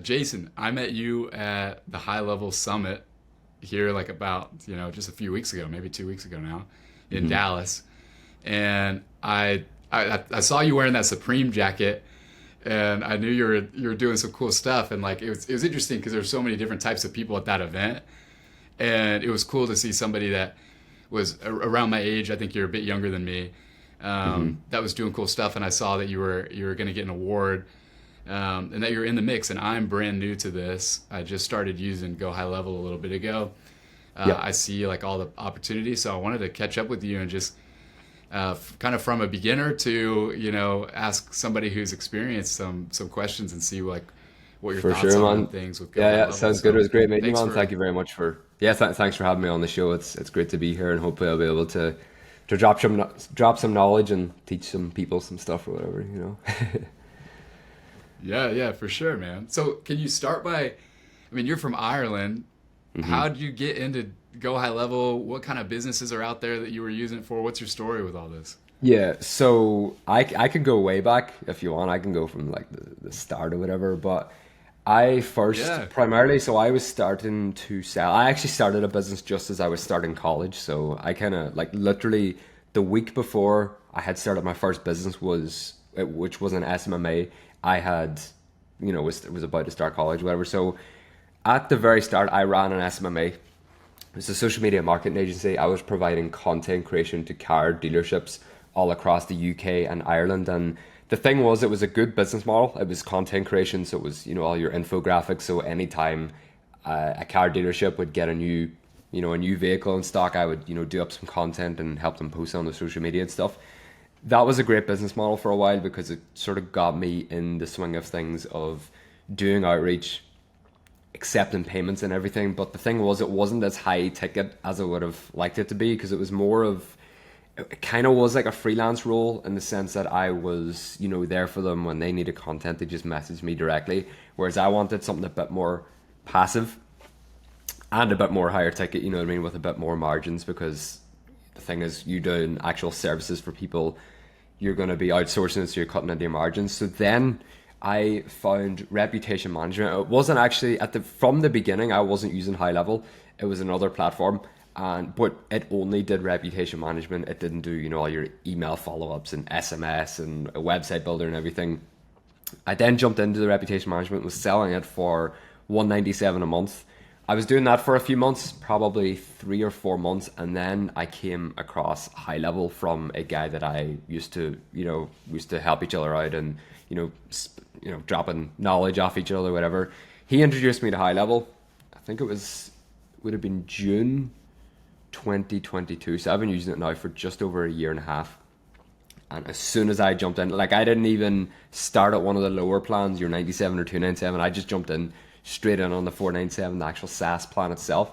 Jason, I met you at the High Level Summit here, like about just a few weeks ago, maybe 2 weeks ago now, in Hmm. Dallas, and I saw you wearing that Supreme jacket, and I knew you were doing some cool stuff, and like it was interesting because there were so many different types of people at that event, and it was cool to see somebody that was around my age. I think you're a bit younger than me. Hmm. That was doing cool stuff, and I saw that you were going to get an award, and that you're in the mix. And I'm brand new to this. I just started using GoHighLevel a little bit ago. Yeah, I see like all the opportunities, so I wanted to catch up with you and just kind of from a beginner to ask somebody who's experienced some questions and see like what your for thoughts sure, on man. things with Yeah, yeah, GoHighLevel. sounds good. It So was great meeting you, thanks man. for Thank you very much for thanks for having me on the show. It's great to be here, and hopefully I'll be able to drop some knowledge and teach some people some stuff or whatever, you know. yeah, for sure, man. So can you start by, I mean, you're from Ireland. Hmm. How did you get into GoHighLevel? What kind of businesses are out there that you were using it for? What's your story with all this? Yeah, so I could go way back if you want. I can go from like the start or whatever, but I first Yeah. primarily, so I was starting to sell. I actually started a business just as I was starting college, so I kind of like literally the week before I had started my first business which was an SMMA. I had, was about to start college, whatever. So at the very start, I ran an SMMA. It's a social media marketing agency. I was providing content creation to car dealerships all across the UK and Ireland. And the thing was, it was a good business model. It was content creation, so it was all your infographics. So anytime a car dealership would get a new vehicle in stock, I would do up some content and help them post on the social media and stuff. That was a great business model for a while because it sort of got me in the swing of things of doing outreach, accepting payments and everything. But the thing was, it wasn't as high ticket as I would have liked it to be because it was more of, it kind of was like a freelance role in the sense that I was, there for them when they needed content. They just messaged me directly. Whereas I wanted something a bit more passive and a bit more higher ticket, you know what I mean, with a bit more margins because the thing is, you doing actual services for people, you're going to be outsourcing it, so you're cutting into your margins. So then I found reputation management. It wasn't actually from the beginning. I wasn't using High Level. It was another platform, and but it only did reputation management. It didn't do all your email follow ups and SMS and a website builder and everything. I then jumped into the reputation management, was selling it for 197 a month. I was doing that for a few months, probably 3 or 4 months, and then I came across High Level from a guy that I used to help each other out and dropping knowledge off each other, whatever. He introduced me to High Level. I think would have been June 2022. So I've been using it now for just over a year and a half. And as soon as I jumped in, like I didn't even start at one of the lower plans, your 97 or 297. I just jumped in straight in on the 497, the actual SaaS plan itself.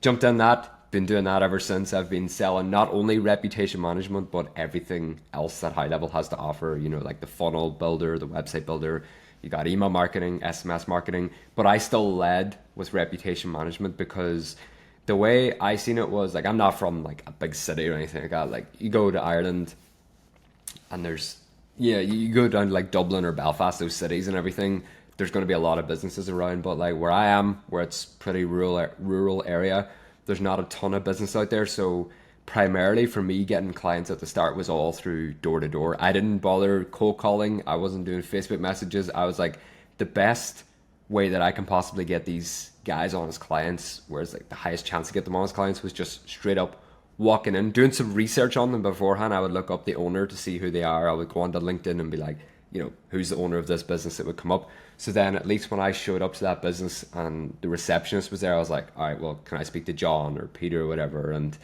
Jumped in that, been doing that ever since. I've been selling not only reputation management, but everything else that High Level has to offer, like the funnel builder, the website builder. You got email marketing, SMS marketing. But I still led with reputation management because the way I seen it was like I'm not from like a big city or anything like that. Like you go to Ireland, and you go down to like Dublin or Belfast, those cities and everything, there's going to be a lot of businesses around. But like where I am, where it's pretty rural area, there's not a ton of business out there. So primarily for me, getting clients at the start was all through door to door. I didn't bother cold calling. I wasn't doing Facebook messages. I was like, the best way that I can possibly get these guys on as clients, whereas like the highest chance to get them on as clients was just straight up walking in, doing some research on them beforehand. I would look up the owner to see who they are. I would go onto LinkedIn and be like, who's the owner of this business? It would come up. So then at least when I showed up to that business and the receptionist was there, I was like, all right, well, can I speak to John or Peter or whatever? And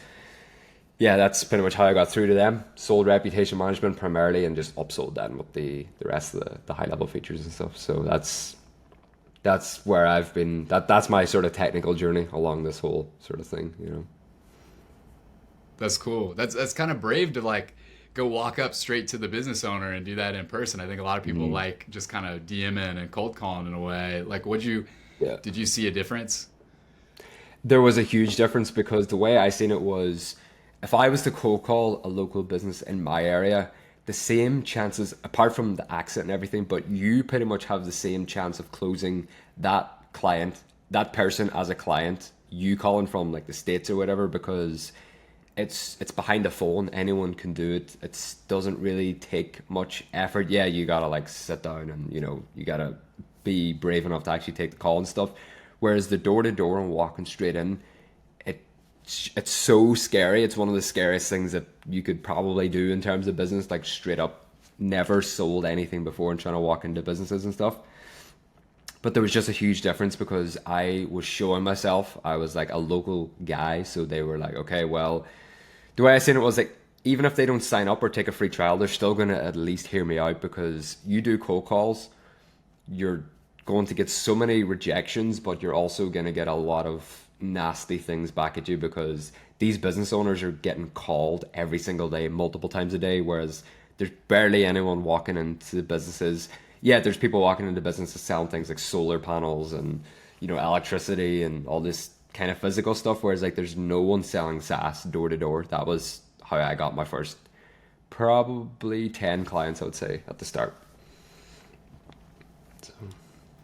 yeah, that's pretty much how I got through to them. Sold reputation management primarily and just upsold that with the rest of the high level features and stuff. So that's where I've been. That's my sort of technical journey along this whole sort of thing. That's cool. That's kind of brave to like go walk up straight to the business owner and do that in person. I think a lot of people Mhm. like just kind of DMing and cold calling in a way. Like, Yeah. did you see a difference? There was a huge difference because the way I seen it was if I was to cold call a local business in my area, the same chances, apart from the accent and everything, but you pretty much have the same chance of closing that client, that person as a client, you calling from like the States or whatever, because it's behind a phone. Anyone can do it. It doesn't really take much effort. Yeah, you gotta like sit down and you gotta be brave enough to actually take the call and stuff. Whereas the door to door and walking straight in, it's so scary. It's one of the scariest things that you could probably do in terms of business. Like straight up, never sold anything before and trying to walk into businesses and stuff. But there was just a huge difference because I was showing myself. I was like a local guy, so they were like, okay, well, the way I seen it was like, even if they don't sign up or take a free trial, they're still going to at least hear me out, because you do cold calls, you're going to get so many rejections, but you're also going to get a lot of nasty things back at you, because these business owners are getting called every single day, multiple times a day, whereas there's barely anyone walking into businesses. Yeah, there's people walking into businesses selling things like solar panels and electricity and all this kind of physical stuff, whereas like there's no one selling SaaS door to door. That was how I got my first probably 10 clients, I would say, at the start. So.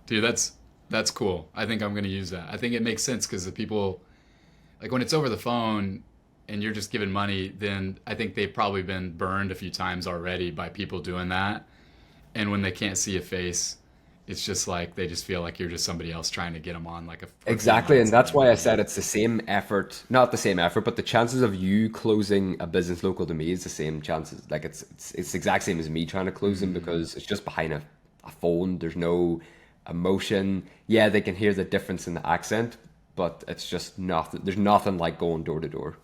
Dude, that's cool. I think I'm going to use that. I think it makes sense because the people, like when it's over the phone and you're just giving money, then I think they've probably been burned a few times already by people doing that. And when they can't see a face, it's just like they just feel like you're just somebody else trying to get them on like a Exactly, and that's why I said it's the same effort, not the same effort, but the chances of you closing a business local to me is the same chances. Like it's the exact same as me trying to close them, because it's just behind a phone. There's no emotion. Yeah, they can hear the difference in the accent, but it's just nothing. There's nothing like going door to door.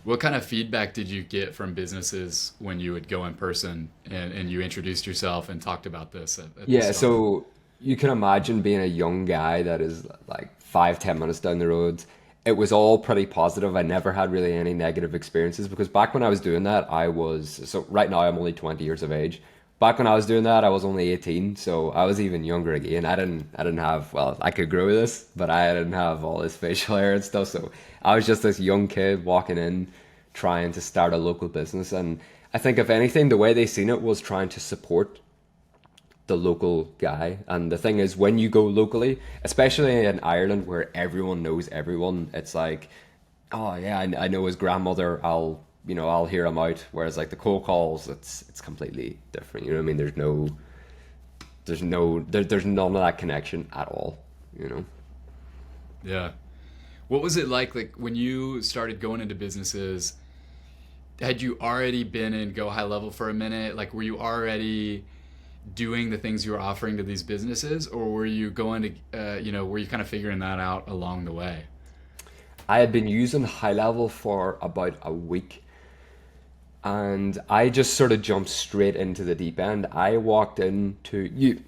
What kind of feedback did you get from businesses when you would go in person and you introduced yourself and talked about this at the Yeah, start? so you can imagine being a young guy that is like 5, 10 minutes down the road. It was all pretty positive. I never had really any negative experiences, because back when I was doing that, so right now I'm only 20 years of age. Back when I was doing that, I was only 18, so I was even younger again. I didn't have, well, I could grow this, but I didn't have all this facial hair and stuff. So I was just this young kid walking in, trying to start a local business. And I think if anything, the way they seen it was trying to support the local guy. And the thing is, when you go locally, especially in Ireland where everyone knows everyone, it's like, oh yeah, I know his grandmother. I'll hear him out. Whereas like the cold calls, it's completely different. You know what I mean? There's none of that connection at all. You know. Yeah. What was it like when you started going into businesses? Had you already been in Go High Level for a minute? Like, were you already doing the things you were offering to these businesses, or were you going to, were you kind of figuring that out along the way? I had been using High Level for about a week, and I just sort of jumped straight into the deep end. I walked into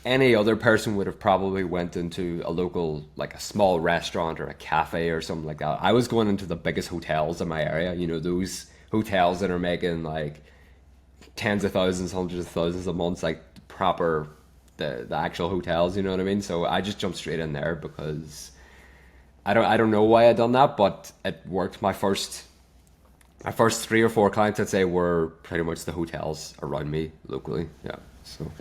any other person would have probably went into a local, like a small restaurant or a cafe or something like that. I was going into the biggest hotels in my area, those hotels that are making like tens of thousands, hundreds of thousands a month, like proper the actual hotels, you know what I mean? So I just jumped straight in there because I don't know why I done that, but it worked. My first 3 or 4 clients, I'd say, were pretty much the hotels around me locally. Yeah. So.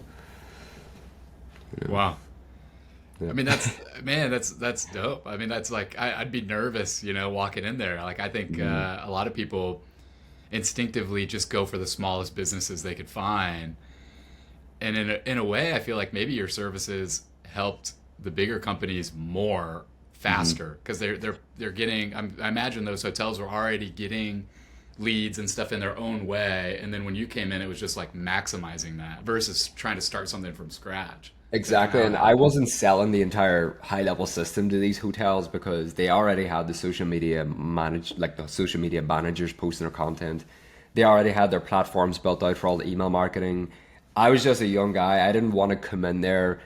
Wow. Yeah. I mean, that's dope. I mean, that's like, I'd be nervous, walking in there. Like, I think a lot of people instinctively just go for the smallest businesses they could find. And in a way, I feel like maybe your services helped the bigger companies more faster, because they're getting, I imagine those hotels were already getting leads and stuff in their own way, and then when you came in, it was just like maximizing that versus trying to start something from scratch. Is that kind of Exactly, how it and I happened? wasn't selling the entire high level system to these hotels, because they already had the social media like the social media managers posting their content. They already had their platforms built out for all the email marketing. I was just a young guy. I didn't want to come in there,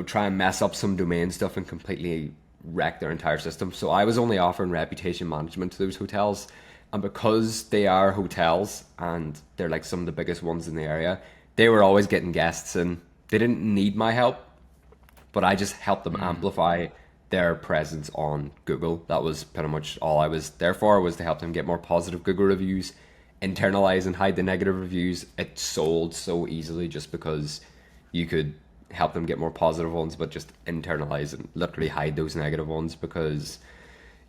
try and mess up some domain stuff and completely wreck their entire system. So I was only offering reputation management to those hotels. And because they are hotels and they're like some of the biggest ones in the area, they were always getting guests, and they didn't need my help, but I just helped them amplify their presence on Google. That was pretty much all I was there for, was to help them get more positive Google reviews, internalize and hide the negative reviews, it sold so easily just because you could help them get more positive ones, but just internalize and literally hide those negative ones because,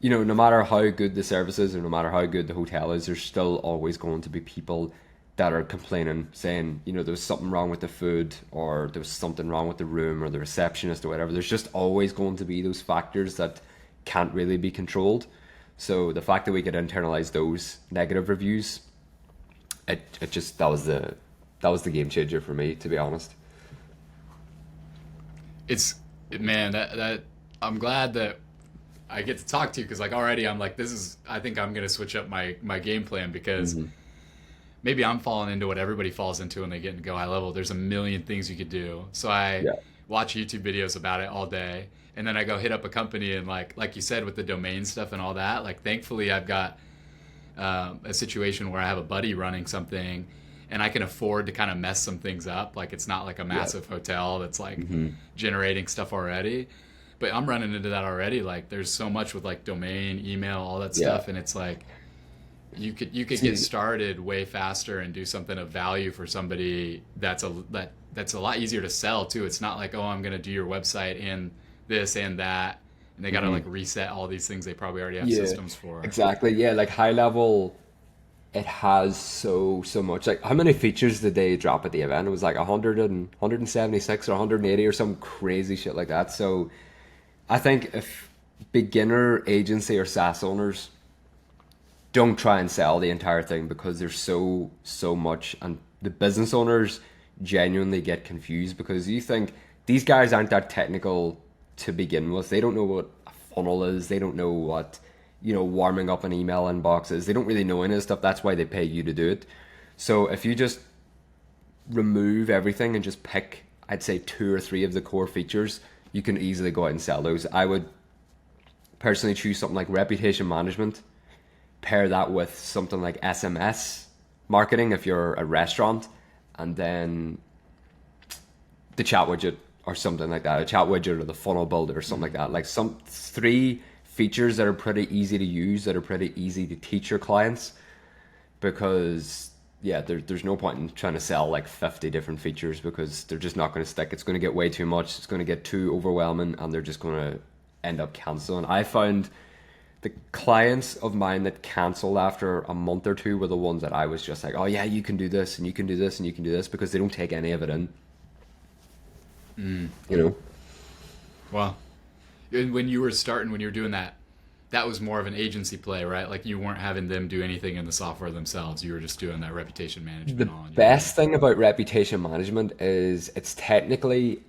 you know, no matter how good the service is or no matter how good the hotel is, there's still always going to be people that are complaining, saying, you know, there was something wrong with the food or there was something wrong with the room or the receptionist or whatever. There's just always going to be those factors that can't really be controlled. So the fact that we could internalize those negative reviews, it just that was the game changer for me, to be honest. It's man that I'm glad that I get to talk to you because like already I'm like I think I'm gonna switch up my game plan because maybe I'm falling into what everybody falls into when they get into Go High Level. There's a million things you could do. So I watch YouTube videos about it all day. And then I go hit up a company and like you said, with the domain stuff and all that, like thankfully I've got a situation where I have a buddy running something and I can afford to kind of mess some things up. Like it's not like a massive hotel that's like generating stuff already. But I'm running into that already. Like there's so much with like domain, email, all that stuff. And it's like, you could get started way faster and do something of value for somebody that's a lot easier to sell too. It's not like, oh, I'm going to do your website and this and that, and they got to like reset all these things they probably already have systems for. Exactly. Yeah, like High Level, it has so much. Like how many features did they drop at the event? It was like 176 or 180 or some crazy shit like that. So I think if beginner agency or SaaS owners, don't try and sell the entire thing because there's so much, and the business owners genuinely get confused because you think these guys aren't that technical to begin with. They don't know what a funnel is. They don't know what, you know, warming up an email inbox is. They don't really know any of this stuff. That's why they pay you to do it. So if you just remove everything and just pick, I'd say 2 or 3 of the core features, you can easily go out and sell those. I would personally choose something like reputation management, pair that with something like SMS marketing if you're a restaurant, and then the chat widget or something like that, a chat widget or the funnel builder or something like that. Like some 3 features that are pretty easy to use, that are pretty easy to teach your clients, because there's no point in trying to sell like 50 different features because they're just not going to stick. It's going to get way too much. It's going to get too overwhelming and they're just going to end up canceling. I found the clients of mine that canceled after a month or 2 were the ones that I was just like, oh yeah, you can do this and you can do this and you can do this, because they don't take any of it in. You know? Well, when you were doing that, that was more of an agency play, right? Like you weren't having them do anything in the software themselves. You were just doing that reputation management. The best thing about reputation management is it's technically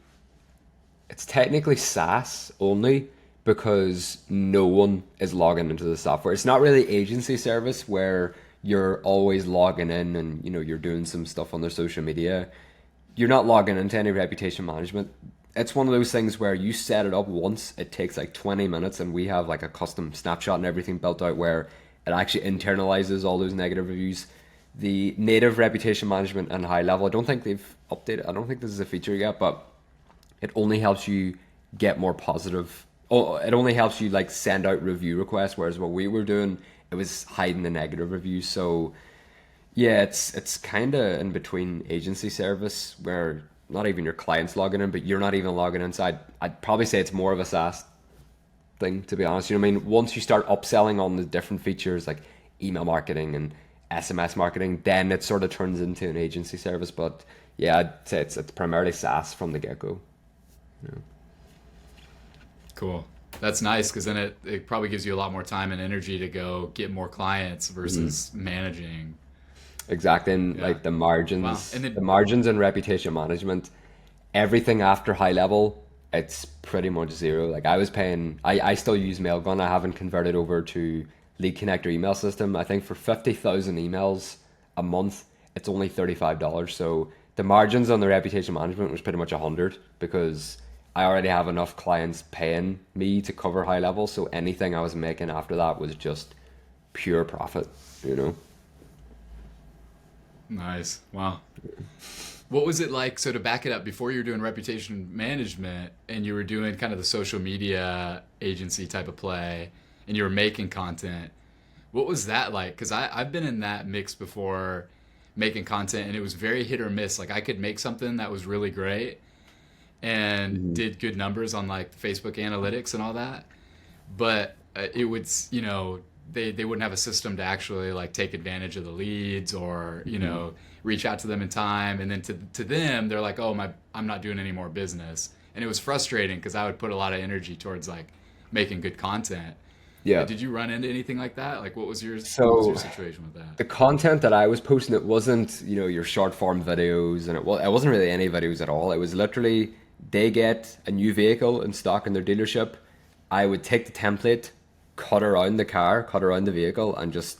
SaaS only, because no one is logging into the software. It's not really agency service where you're always logging in and, you know, you're doing some stuff on their social media. You're not logging into any reputation management. It's one of those things where you set it up once, it takes like 20 minutes, and we have like a custom snapshot and everything built out where it actually internalizes all those negative reviews. The native reputation management and High Level, I don't think they've updated. I don't think this is a feature yet, but it only helps you get more positive. Oh, it only helps you like send out review requests, whereas what we were doing, it was hiding the negative reviews. So yeah, it's kind of in between agency service where not even your clients logging in, but you're not even logging in. So I'd probably say it's more of a SaaS thing, to be honest. You know what I mean? Once you start upselling on the different features like email marketing and SMS marketing, then it sort of turns into an agency service. But yeah, I'd say it's primarily SaaS from the get-go. Yeah. Cool. That's nice, because then it probably gives you a lot more time and energy to go get more clients versus managing. Exactly. And like the margins, Wow. And then, the margins in reputation management, everything after High Level, it's pretty much zero. Like I was paying, I still use Mailgun. I haven't converted over to Lead Connector email system. I think for 50,000 emails a month, it's only $35. So the margins on the reputation management was pretty much 100, because I already have enough clients paying me to cover High Level. So anything I was making after that was just pure profit, you know? Nice. Wow. What was it like? So to back it up, before you were doing reputation management and you were doing kind of the social media agency type of play and you were making content, What was that like? Because I've been in that mix before making content, and it was very hit or miss. Like I could make something that was really great and Mhm. did good numbers on like Facebook analytics and all that, but it would, they wouldn't have a system to actually like take advantage of the leads or, Mhm. reach out to them in time. And then to them, they're like, oh, I'm not doing any more business. And it was frustrating because I would put a lot of energy towards like making good content. Yeah. Did you run into anything like that? Like what was your So situation with that? the content that I was posting, it wasn't, your short form videos, and it wasn't really any videos at all. It was literally they get a new vehicle in stock in their dealership. I would take the template, cut around the car, cut around the vehicle, and just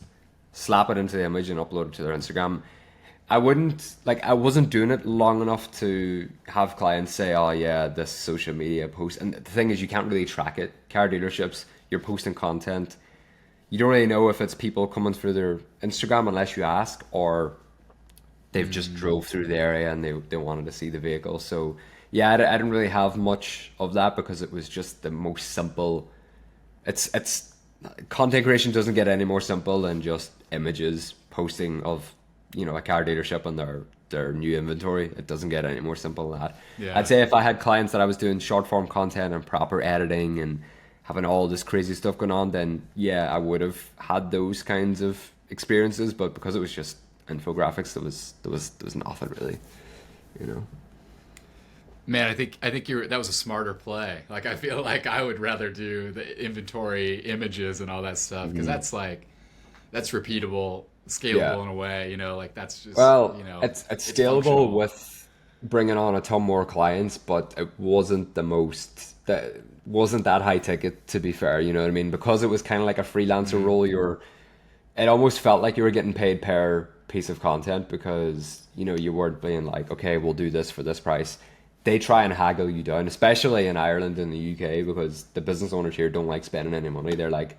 slap it into the image and upload it to their Instagram. I wasn't doing it long enough to have clients say, oh yeah, this social media post. And the thing is, you can't really track it. Car dealerships, you're posting content. You don't really know if it's people coming through their Instagram unless you ask, or they've just Mm, drove through the area and they wanted to see the vehicle. So yeah, I didn't really have much of that because it was just the most simple. It's content creation doesn't get any more simple than just images posting of a car dealership and their new inventory. It doesn't get any more simple than that. I'd yeah. say if I had clients that I was doing short form content and proper editing and having all this crazy stuff going on, then yeah, I would have had those kinds of experiences. But because it was just infographics, there was nothing really, you know. Man, I think that was a smarter play. Like I feel like I would rather do the inventory images and all that stuff because Mhm. that's repeatable, Yeah. scalable in a way, like that's just, Well, it's it's scalable functional. with bringing on a ton more clients, but it wasn't that high ticket to be fair, you know what I mean? Because it was kind of like a freelancer Mm, role, it almost felt like you were getting paid per piece of content because, you weren't being like, okay, we'll do this for this price. They try and haggle you down, especially in Ireland and the UK, because the business owners here don't like spending any money. They're like,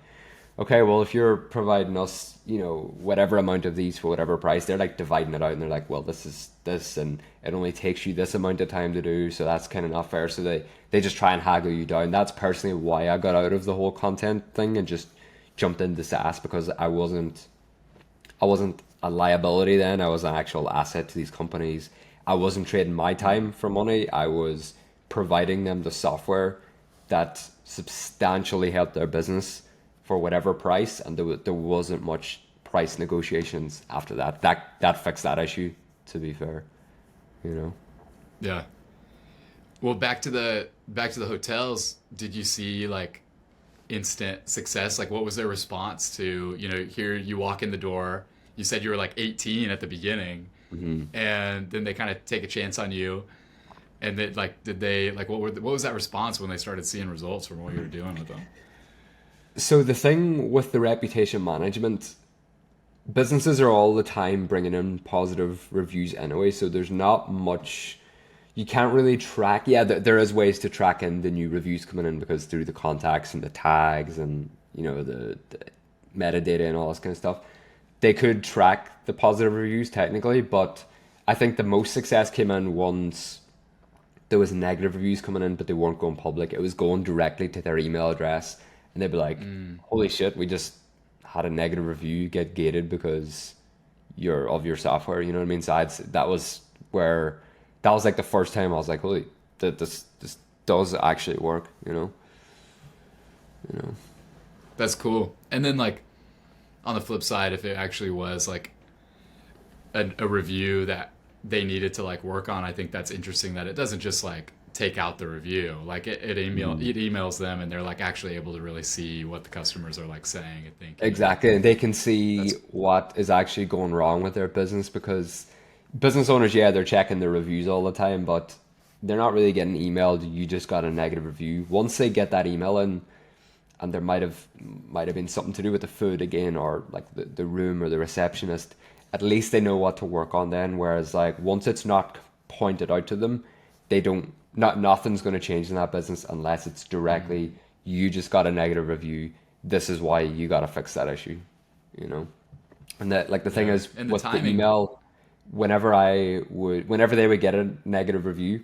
okay, well, if you're providing us, whatever amount of these for whatever price, they're like dividing it out and they're like, well, this is this and it only takes you this amount of time to do, so that's kind of not fair. So they just try and haggle you down. That's personally why I got out of the whole content thing and just jumped into SaaS because I wasn't a liability then. I was an actual asset to these companies. I wasn't trading my time for money. I was providing them the software that substantially helped their business for whatever price, and there wasn't much price negotiations after that. That fixed that issue, to be fair, you know. yeah. Well, back to the hotels. Did you see like instant success? Like, what was their response to, here you walk in the door? You said you were like 18 at the beginning, hmm and then they kind of take a chance on you. And they like, did they like what was that response when they started seeing results from what you were doing with them? So the thing with the reputation management, businesses are all the time bringing in positive reviews anyway, so there's not much you can't really track. Yeah, there is ways to track in the new reviews coming in because through the contacts and the tags and the metadata and all this kind of stuff, they could track the positive reviews technically. But I think the most success came in once there was negative reviews coming in, but they weren't going public. It was going directly to their email address, and they'd be like, Mm, "Holy shit, we just had a negative review get gated because you're of your software." You know what I mean? So where that was like the first time I was like, "Holy, this does actually work." You know. that's cool. And then like on the flip side, if it actually was like a review that they needed to like work on, I think that's interesting that it doesn't just like take out the review. Like Mhm. it emails them and they're like actually able to really see what the customers are like saying and thinking. And Exactly, and they can see that's what is actually going wrong with their business because business owners, yeah, they're checking their reviews all the time, but they're not really getting emailed. You just got a negative review. Once they get that email in, and there might have been something to do with the food again, or like the room or the receptionist. At least they know what to work on then. Whereas like once it's not pointed out to them, they don't not nothing's going to change in that business unless it's mm, directly you just got a negative review. This is why you got to fix that issue. You know. And that like the thing yeah. is And the with the timing. email, whenever they would get a negative review,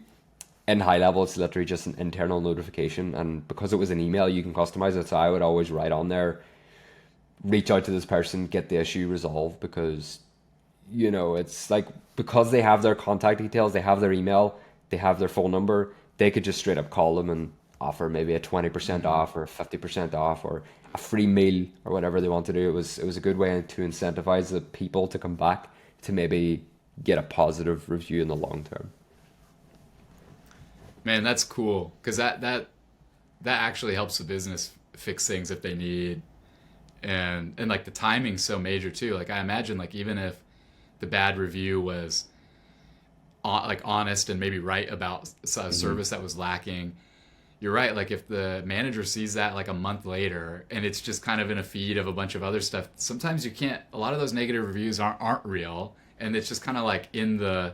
in high level, it's literally just an internal notification. And because it was an email, you can customize it. So I would always write on there, reach out to this person, get the issue resolved, because it's like, because they have their contact details, they have their email, they have their phone number, they could just straight up call them and offer maybe a 20% off or 50% off or a free meal or whatever they want to do. It was a good way to incentivize the people to come back to maybe get a positive review in the long term. Man, that's cool because that actually helps the business fix things if they need, and like the timing's so major too. Like I imagine like even if the bad review was like honest and maybe right about a service that was lacking, you're right. Like if the manager sees that like a month later and it's just kind of in a feed of a bunch of other stuff, sometimes you can't. A lot of those negative reviews aren't real, and it's just kind of like in the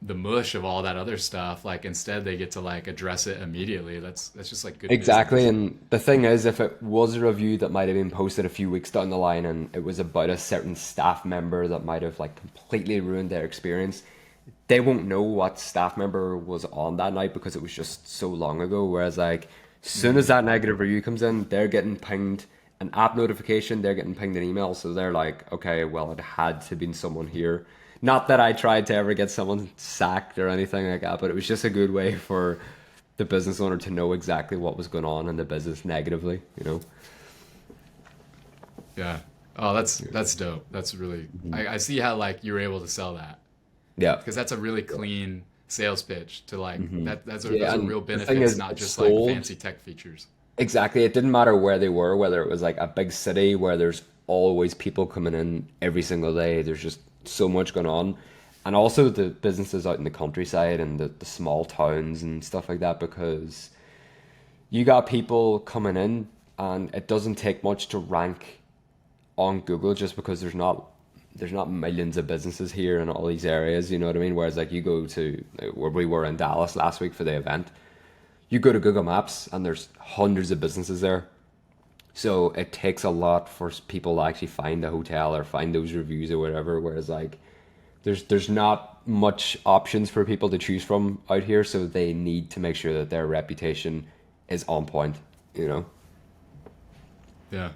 mush of all that other stuff. Like instead they get to like address it immediately. That's just like good Exactly. business. And the thing is, if it was a review that might have been posted a few weeks down the line and it was about a certain staff member that might have like completely ruined their experience, they won't know what staff member was on that night because it was just so long ago. Whereas like as soon as that negative review comes in, they're getting pinged an app notification, they're getting pinged an email. So they're like, okay, well, it had to have been someone here. Not that I tried to ever get someone sacked or anything like that, but it was just a good way for the business owner to know exactly what was going on in the business negatively. Yeah. Oh, that's dope. That's really. I see how like you were able to sell that Yeah. because that's a really clean sales pitch to like that's Yeah, a and real the thing benefit, is, not it's just like sold. fancy tech features. Exactly. It didn't matter where they were, whether it was like a big city where there's always people coming in every single day. There's just so much going on. And also the businesses out in the countryside and the small towns and stuff like that, because you got people coming in and it doesn't take much to rank on Google just because there's not millions of businesses here in all these areas, you know what I mean? Whereas like you go to where we were in Dallas last week for the event, you go to Google Maps and there's hundreds of businesses there. So it takes a lot for people to actually find a hotel or find those reviews or whatever. Whereas like there's not much options for people to choose from out here, so they need to make sure that their reputation is on point. Yeah.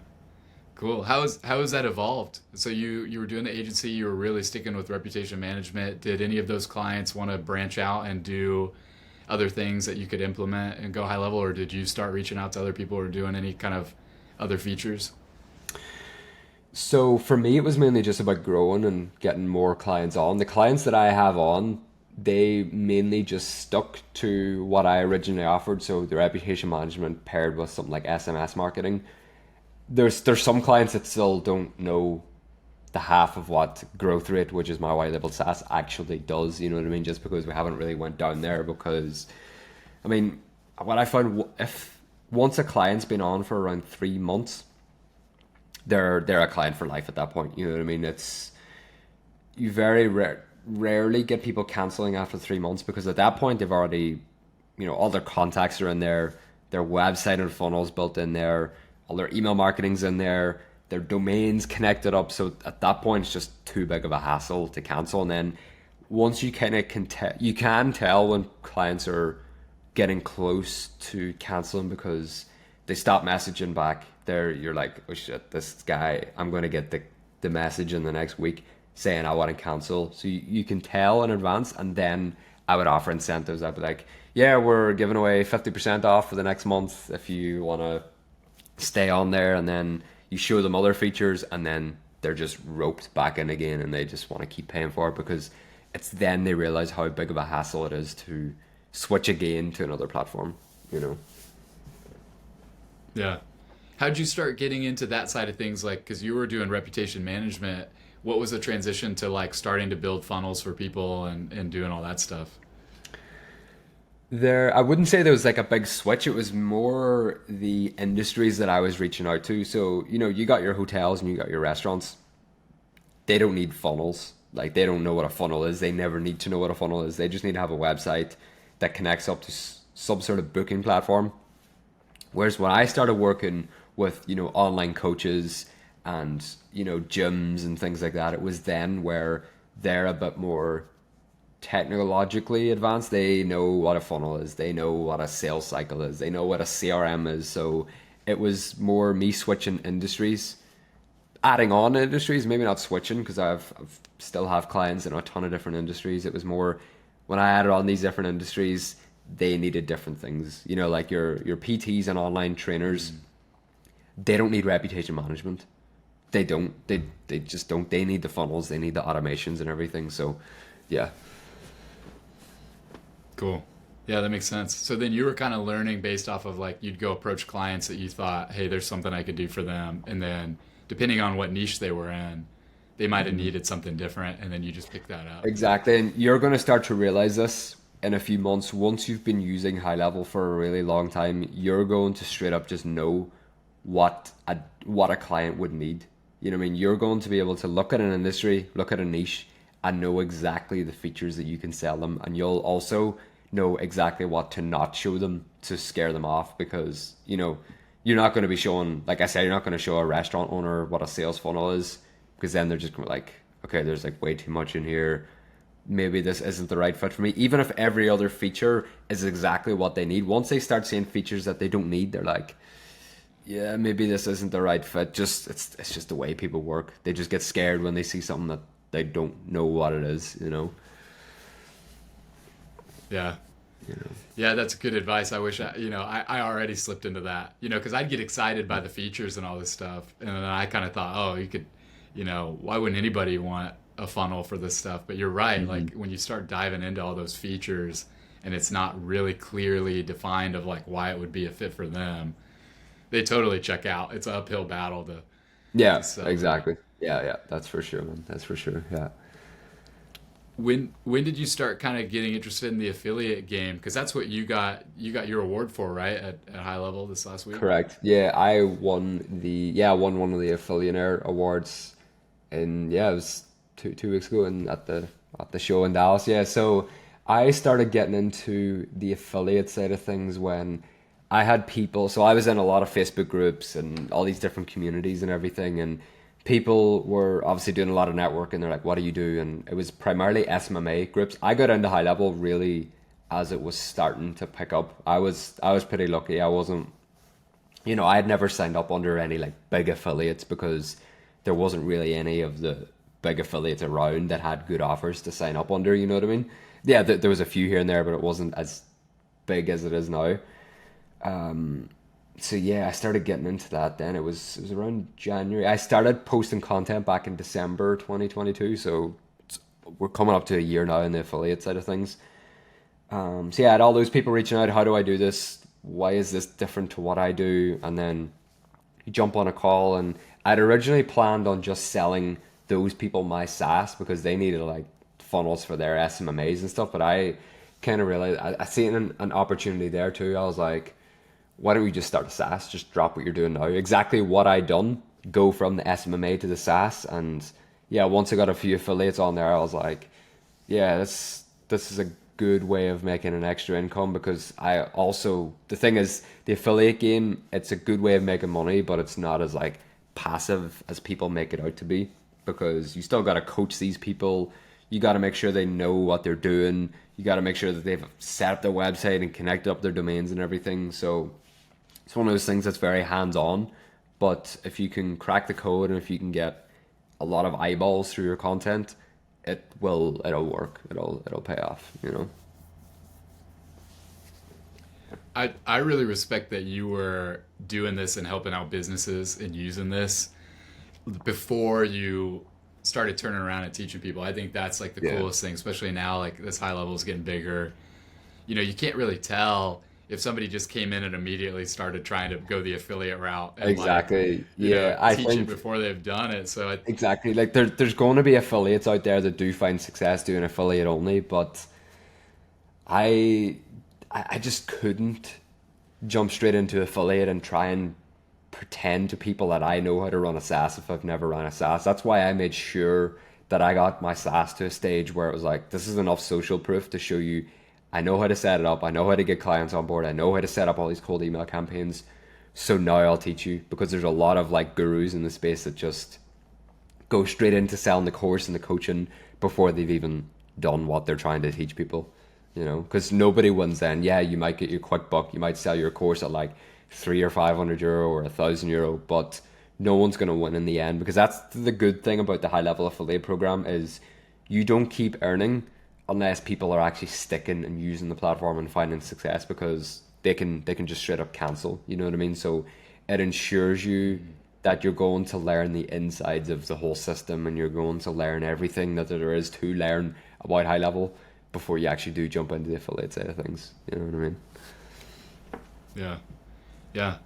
Cool. How has that evolved? So you were doing the agency, you were really sticking with reputation management. Did any of those clients want to branch out and do other things that you could implement and go high level, or did you start reaching out to other people or doing any kind of other features? So for me, it was mainly just about growing and getting more clients on. The clients that I have on, they mainly just stuck to what I originally offered. So the reputation management paired with something like SMS marketing. There's some clients that still don't know the half of what GrowthRate, which is my white label SaaS, actually does. You know what I mean? Just because we haven't really went down there. Because I mean, what I found, if once a client's been on for around 3 months, they're a client for life at that point. You know what I mean? It's you very rarely get people canceling after 3 months, because at that point they've already, all their contacts are in there, their website and funnels built in there, all their email marketing's in there, their domains connected up. So at that point it's just too big of a hassle to cancel. And then once you kind of you can tell when clients are getting close to canceling, because they stop messaging back. You're like, oh shit, this guy, I'm going to get the message in the next week saying I want to cancel. So you can tell in advance, and then I would offer incentives. I'd be like, yeah, we're giving away 50% off for the next month if you want to stay on there. And then you show them other features, and then they're just roped back in again, and they just want to keep paying for it, because it's then they realize how big of a hassle it is to switch again to another platform. Yeah. How'd you start getting into that side of things? Like, because you were doing reputation management, what was the transition to like starting to build funnels for people and doing all that stuff? I wouldn't say there was like a big switch. It was more the industries that I was reaching out to. So, you got your hotels and you got your restaurants. They don't need funnels. Like, they don't know what a funnel is. They never need to know what a funnel is. They just need to have a website that connects up to some sort of booking platform. Whereas when I started working with, online coaches and, gyms and things like that, it was then where they're a bit more technologically advanced. They know what a funnel is. They know what a sales cycle is. They know what a CRM is. So it was more me switching industries, adding on industries, maybe not switching because I've still have clients in a ton of different industries. It was more when I added on these different industries, they needed different things. You know, like your PTs and online trainers, they don't need reputation management. They don't. They just don't. They need the funnels. They need the automations and everything. So, yeah. Cool. Yeah, that makes sense. So then you were kind of learning based off of like you'd go approach clients that you thought, hey, there's something I could do for them. And then depending on what niche they were in, they might have needed something different. And then you just pick that up. Exactly. And you're going to start to realize this in a few months. Once you've been using high level for a really long time, you're going to straight up just know what a client would need. You know what I mean? You're going to be able to look at an industry, look at a niche, and know exactly the features that you can sell them. And you'll also know exactly what to not show them to scare them off, because, you know, you're not going to be showing, like I said, you're not going to show a restaurant owner what a sales funnel is, because then they're just going to be like, okay, there's like way too much in here. Maybe this isn't the right fit for me. Even if every other feature is exactly what they need, once they start seeing features that they don't need, they're like, yeah, maybe this isn't the right fit. Just it's just the way people work. They just get scared when they see something that they don't know what it is, you know. Yeah. You know. Yeah, that's good advice. I wish I already slipped into that, because I'd get excited by the features and all this stuff. And then I kind of thought, oh, you could, why wouldn't anybody want a funnel for this stuff? But you're right. Mm-hmm. Like when you start diving into all those features and it's not really clearly defined of like why it would be a fit for them, they totally check out. It's an uphill battle Yeah, to sell. exactly. Yeah, that's for sure, man. That's for sure. Yeah. When did you start kind of getting interested in the affiliate game? Because that's what you got your award for, right? At high level this last week. Correct. Yeah, I won one of the Affiliate Awards, and it was two weeks ago, and at the show in Dallas. Yeah, so I started getting into the affiliate side of things when I had people. So I was in a lot of Facebook groups and all these different communities and everything, and people were obviously doing a lot of networking. They're like, what do you do? And it was primarily SMMA groups. I got into high level really as it was starting to pick up. I was pretty lucky. I wasn't, I had never signed up under any like big affiliates because there wasn't really any of the big affiliates around that had good offers to sign up under, you know what I mean? Yeah, there was a few here and there, but it wasn't as big as it is now. So yeah, I started getting into that then. It was around January. I started posting content back in December 2022, so we're coming up to a year now in the affiliate side of things. So yeah, I had all those people reaching out, how do I do this? Why is this different to what I do? And then you jump on a call, and I'd originally planned on just selling those people my SaaS because they needed like funnels for their SMMAs and stuff, but I kind of realized I seen an opportunity there too. I was like, why don't we just start a SaaS? Just drop what you're doing now. Exactly what I done. Go from the SMMA to the SaaS. And yeah, once I got a few affiliates on there, I was like, yeah, this is a good way of making an extra income, because the thing is, the affiliate game, it's a good way of making money, but it's not as like passive as people make it out to be, because you still got to coach these people. You got to make sure they know what they're doing. You got to make sure that they've set up their website and connected up their domains and everything. So it's one of those things that's very hands-on, but if you can crack the code and if you can get a lot of eyeballs through your content, it'll work. It'll pay off, I really respect that you were doing this and helping out businesses and using this before you started turning around and teaching people. I think that's like the coolest thing, especially now, like this high level is getting bigger. You can't really tell if somebody just came in and immediately started trying to go the affiliate route and exactly. I teach it before they've done it. So exactly, like there's going to be affiliates out there that do find success doing affiliate only, but I just couldn't jump straight into affiliate and try and pretend to people that I know how to run a SaaS if I've never run a SaaS. That's why I made sure that I got my SaaS to a stage where it was like, this is enough social proof to show you I know how to set it up. I know how to get clients on board. I know how to set up all these cold email campaigns. So now I'll teach you, because there's a lot of like gurus in the space that just go straight into selling the course and the coaching before they've even done what they're trying to teach people, because nobody wins then. Yeah, you might get your quick buck. You might sell your course at like 3 or 500 euro or €1,000, but no one's going to win in the end, because that's the good thing about the high level affiliate program is you don't keep earning unless people are actually sticking and using the platform and finding success, because they can just straight up cancel. You know what I mean? So it ensures you that you're going to learn the insides of the whole system, and you're going to learn everything that there is to learn about high level before you actually do jump into the affiliate side of things. You know what I mean? Yeah. Yeah.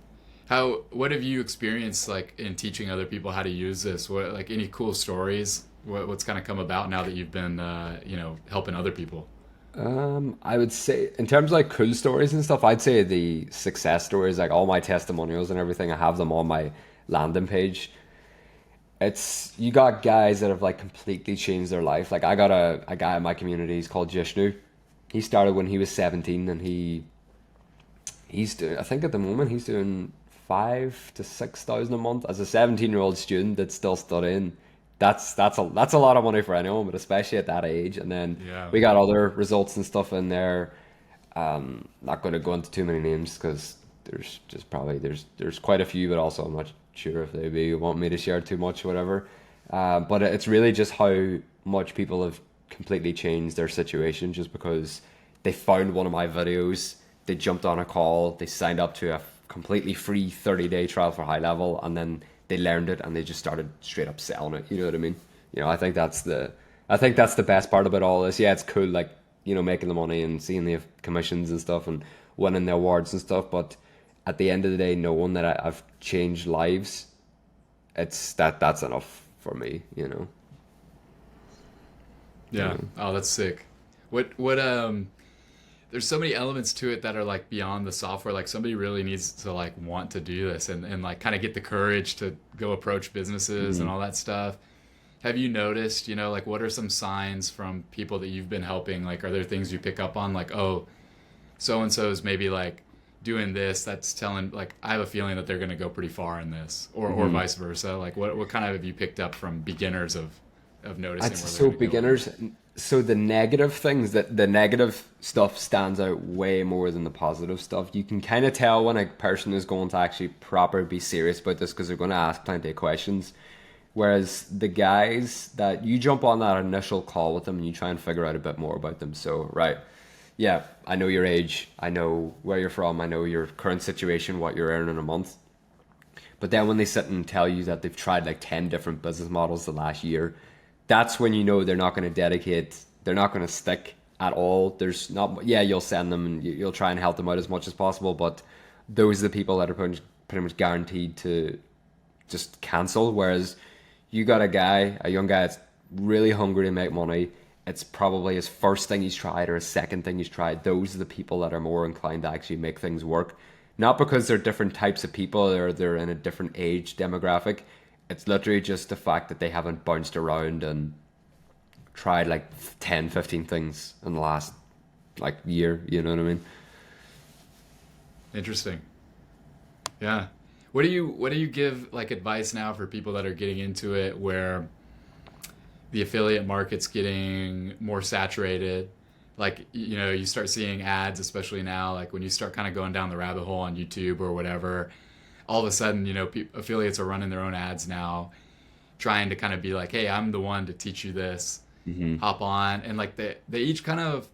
What have you experienced like in teaching other people how to use this? What, like, any cool stories? What's kind of come about now that you've been, helping other people? I would say in terms of like cool stories and stuff, I'd say the success stories, like all my testimonials and everything, I have them on my landing page. It's you got guys that have like completely changed their life. Like I got a guy in my community, he's called Jishnu. He started when he was 17, and he's doing, I think at the moment he's doing 5 to 6 thousand a month as a 17-year-old student that's still studying. That's a lot of money for anyone, but especially at that age. And then Yeah. we got other results and stuff in there. Not going to go into too many names because there's just probably there's quite a few, but also I'm not sure if they be want me to share too much, whatever. But it's really just how much people have completely changed their situation just because they found one of my videos, they jumped on a call, they signed up to a completely free 30-day trial for high level, and then they learned it and they just started straight up selling it. You know what I mean? I think that's the best part about all this. Yeah, it's cool, like, making the money and seeing the commissions and stuff and winning the awards and stuff. But at the end of the day, knowing that I've changed lives, that's enough for me. Yeah. Oh, that's sick. What there's so many elements to it that are like beyond the software. Like, somebody really needs to like want to do this and like kind of get the courage to go approach businesses and all that stuff. Have you noticed, like, what are some signs from people that you've been helping? Like, are there things you pick up on, like, oh, so and so is maybe like doing this, that's telling, like, I have a feeling that they're going to go pretty far in this, or vice versa? Like, what kind of have you picked up from beginners of noticing It's where so they're going to go? beginners. So the negative things, that the negative stuff stands out way more than the positive stuff. You can kind of tell when a person is going to actually proper be serious about this because they're going to ask plenty of questions. Whereas the guys that you jump on that initial call with them and you try and figure out a bit more about them. So, right, yeah, I know your age, I know where you're from, I know your current situation, what you're earning a month. But then when they sit and tell you that they've tried like 10 different business models the last year, that's when you know they're not going to dedicate, they're not going to stick at all. There's not, yeah, you'll send them and you'll try and help them out as much as possible, but those are the people that are pretty much guaranteed to just cancel. Whereas you got a young guy that's really hungry to make money. It's probably his first thing he's tried or his second thing he's tried. Those are the people that are more inclined to actually make things work. Not because they're different types of people or they're in a different age demographic. It's literally just the fact that they haven't bounced around and tried like 10, 15 things in the last like year. You know what I mean? Interesting. Yeah. What do you give like advice now for people that are getting into it, where the affiliate market's getting more saturated? Like, you start seeing ads, especially now, like when you start kind of going down the rabbit hole on YouTube or whatever, all of a sudden, affiliates are running their own ads now, trying to kind of be like, hey, I'm the one to teach you this. Hop on. And like they each kind of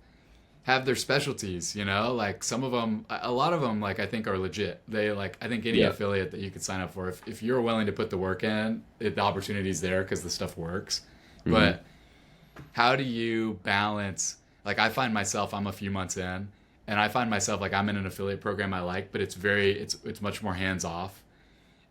have their specialties, like some of them, a lot of them, like, I think are legit. They, like, I think any Yeah. affiliate that you could sign up for, if you're willing to put the work in, the opportunity's there because the stuff works. But how do you balance, like, I find myself, I'm a few months in, and I find myself like I'm in an affiliate program I like, but it's much more hands off.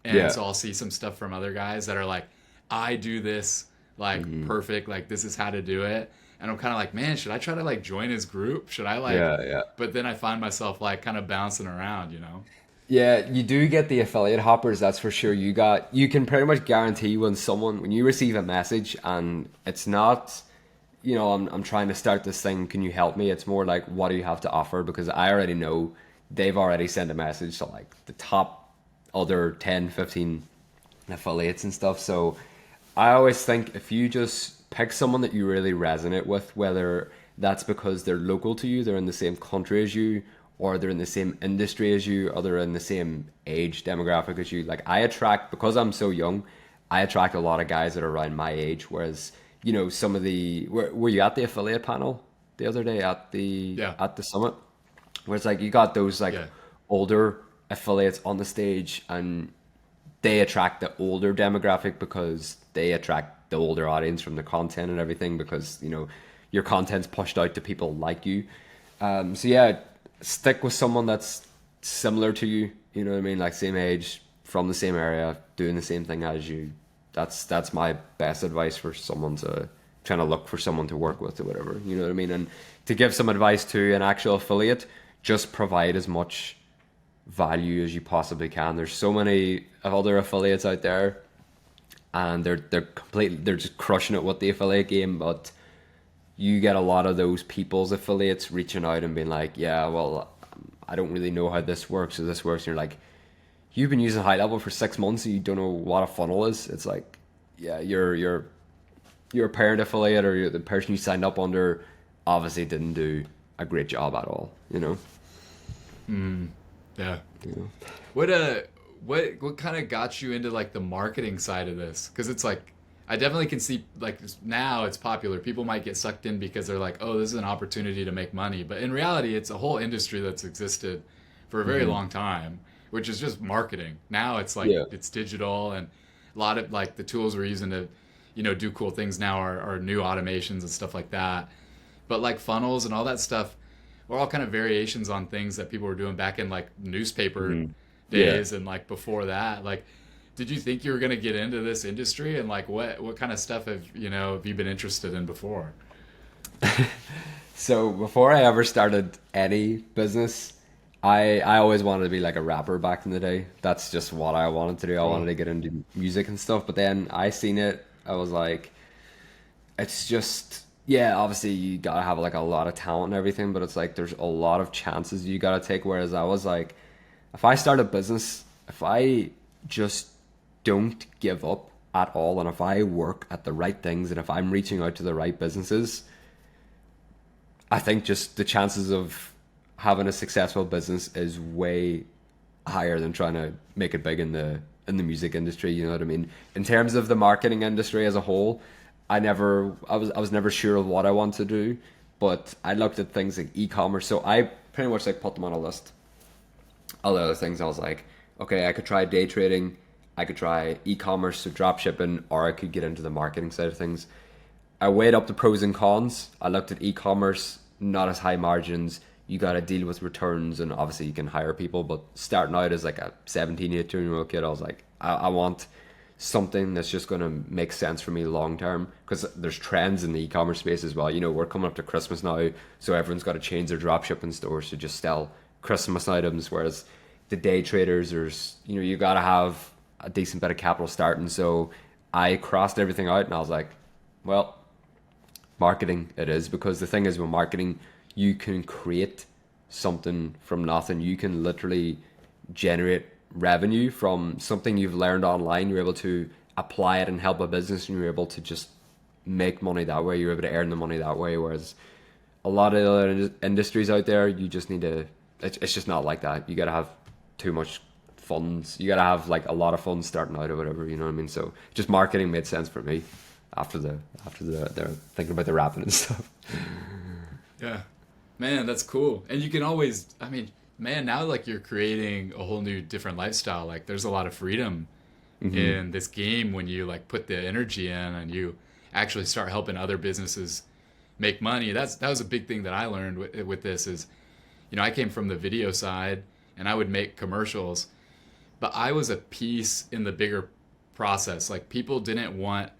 And Yeah. so I'll see some stuff from other guys that are like, I do this like perfect, like this is how to do it. And I'm kind of like, man, should I try to like join his group? Should I like, Yeah. Yeah. but then I find myself like kind of bouncing around. Yeah, you do get the affiliate hoppers, that's for sure. You can pretty much guarantee when you receive a message and it's not, I'm trying to start this thing, can you help me? It's more like, what do you have to offer? Because I already know they've already sent a message to like the top other 10, 15 affiliates and stuff. So I always think if you just pick someone that you really resonate with, whether that's because they're local to you, they're in the same country as you, or they're in the same industry as you, or they're in the same age demographic as you. Like I attract, because I'm so young, I attract a lot of guys that are around my age. Whereas, you know, some of the were you at the affiliate panel the other day Yeah. at the summit? Where it's like you got those like Yeah. older affiliates on the stage, and they attract the older demographic because they attract the older audience from the content and everything, because you know your content's pushed out to people like you. So yeah, stick with someone that's similar to you. You know what I mean? Like same age, from the same area, doing the same thing as you. That's my best advice for someone to trying to look for someone to work with or whatever. You know what I mean? And to give some advice to an actual affiliate, just provide as much value as you possibly can. There's so many other affiliates out there, and they're just crushing it with the affiliate game, but you get a lot of those people's affiliates reaching out and being like, yeah, well, I don't really know how this works or this works. And you're like, you've been using high level for 6 months and you don't know what a funnel is. It's like, yeah, you're a parent affiliate, or you're the person you signed up under obviously didn't do a great job at all, you know? Yeah. You know? What kind of got you into like the marketing side of this? Because it's like I definitely can see like now it's popular. People might get sucked in because they're like, oh, this is an opportunity to make money. But in reality, it's a whole industry that's existed for a very long time, which is just marketing. Now it's like Yeah. it's digital, and a lot of like the tools we're using to, you know, do cool things now are new automations and stuff like that. But like funnels and all that stuff were all kind of variations on things that people were doing back in like newspaper Yeah. days and like before that. Like, did you think you were going to get into this industry, and like what kind of stuff have you been interested in before? So before I ever started any business, I always wanted to be like a rapper back in the day. That's just what I wanted to do. I wanted Cool. to get into music and stuff. But then I seen it. I was like, it's just, yeah, obviously you gotta have like a lot of talent and everything, but it's like there's a lot of chances you gotta take. Whereas I was like, if I start a business, if I just don't give up at all, and if I work at the right things, and if I'm reaching out to the right businesses, I think just the chances of having a successful business is way higher than trying to make it big in the music industry. You know what I mean? In terms of the marketing industry as a whole, I was never sure of what I want to do, but I looked at things like e-commerce. So I pretty much like put them on a list. All the other things, I was like, okay, I could try day trading, I could try e-commerce, so drop shipping, or I could get into the marketing side of things. I weighed up the pros and cons. I looked at e-commerce, not as high margins. You got to deal with returns, and obviously you can hire people. But starting out as like a 17, 18-year-old kid, I was like, I want something that's just going to make sense for me long term, because there's trends in the e-commerce space as well. You know, we're coming up to Christmas now, so everyone's got to change their drop shipping stores to just sell Christmas items. Whereas the day traders, you got to have a decent bit of capital starting. So I crossed everything out, and I was like, well, marketing it is, because the thing is with marketing, you can create something from nothing. You can literally generate revenue from something you've learned online. You're able to apply it and help a business, and you're able to just make money that way. You're able to earn the money that way. Whereas a lot of other industries out there, you just need to, it's just not like that. You got to have too much funds. You got to have like a lot of funds starting out or whatever, you know what I mean? So just marketing made sense for me after they're thinking about the rapping and stuff. Yeah. Man, that's cool. And you can always, I mean, man, now like you're creating a whole new different lifestyle. Like there's a lot of freedom in this game when you like put the energy in and you actually start helping other businesses make money. That was a big thing that I learned with this is, I came from the video side and I would make commercials, but I was a piece in the bigger process. Like people didn't want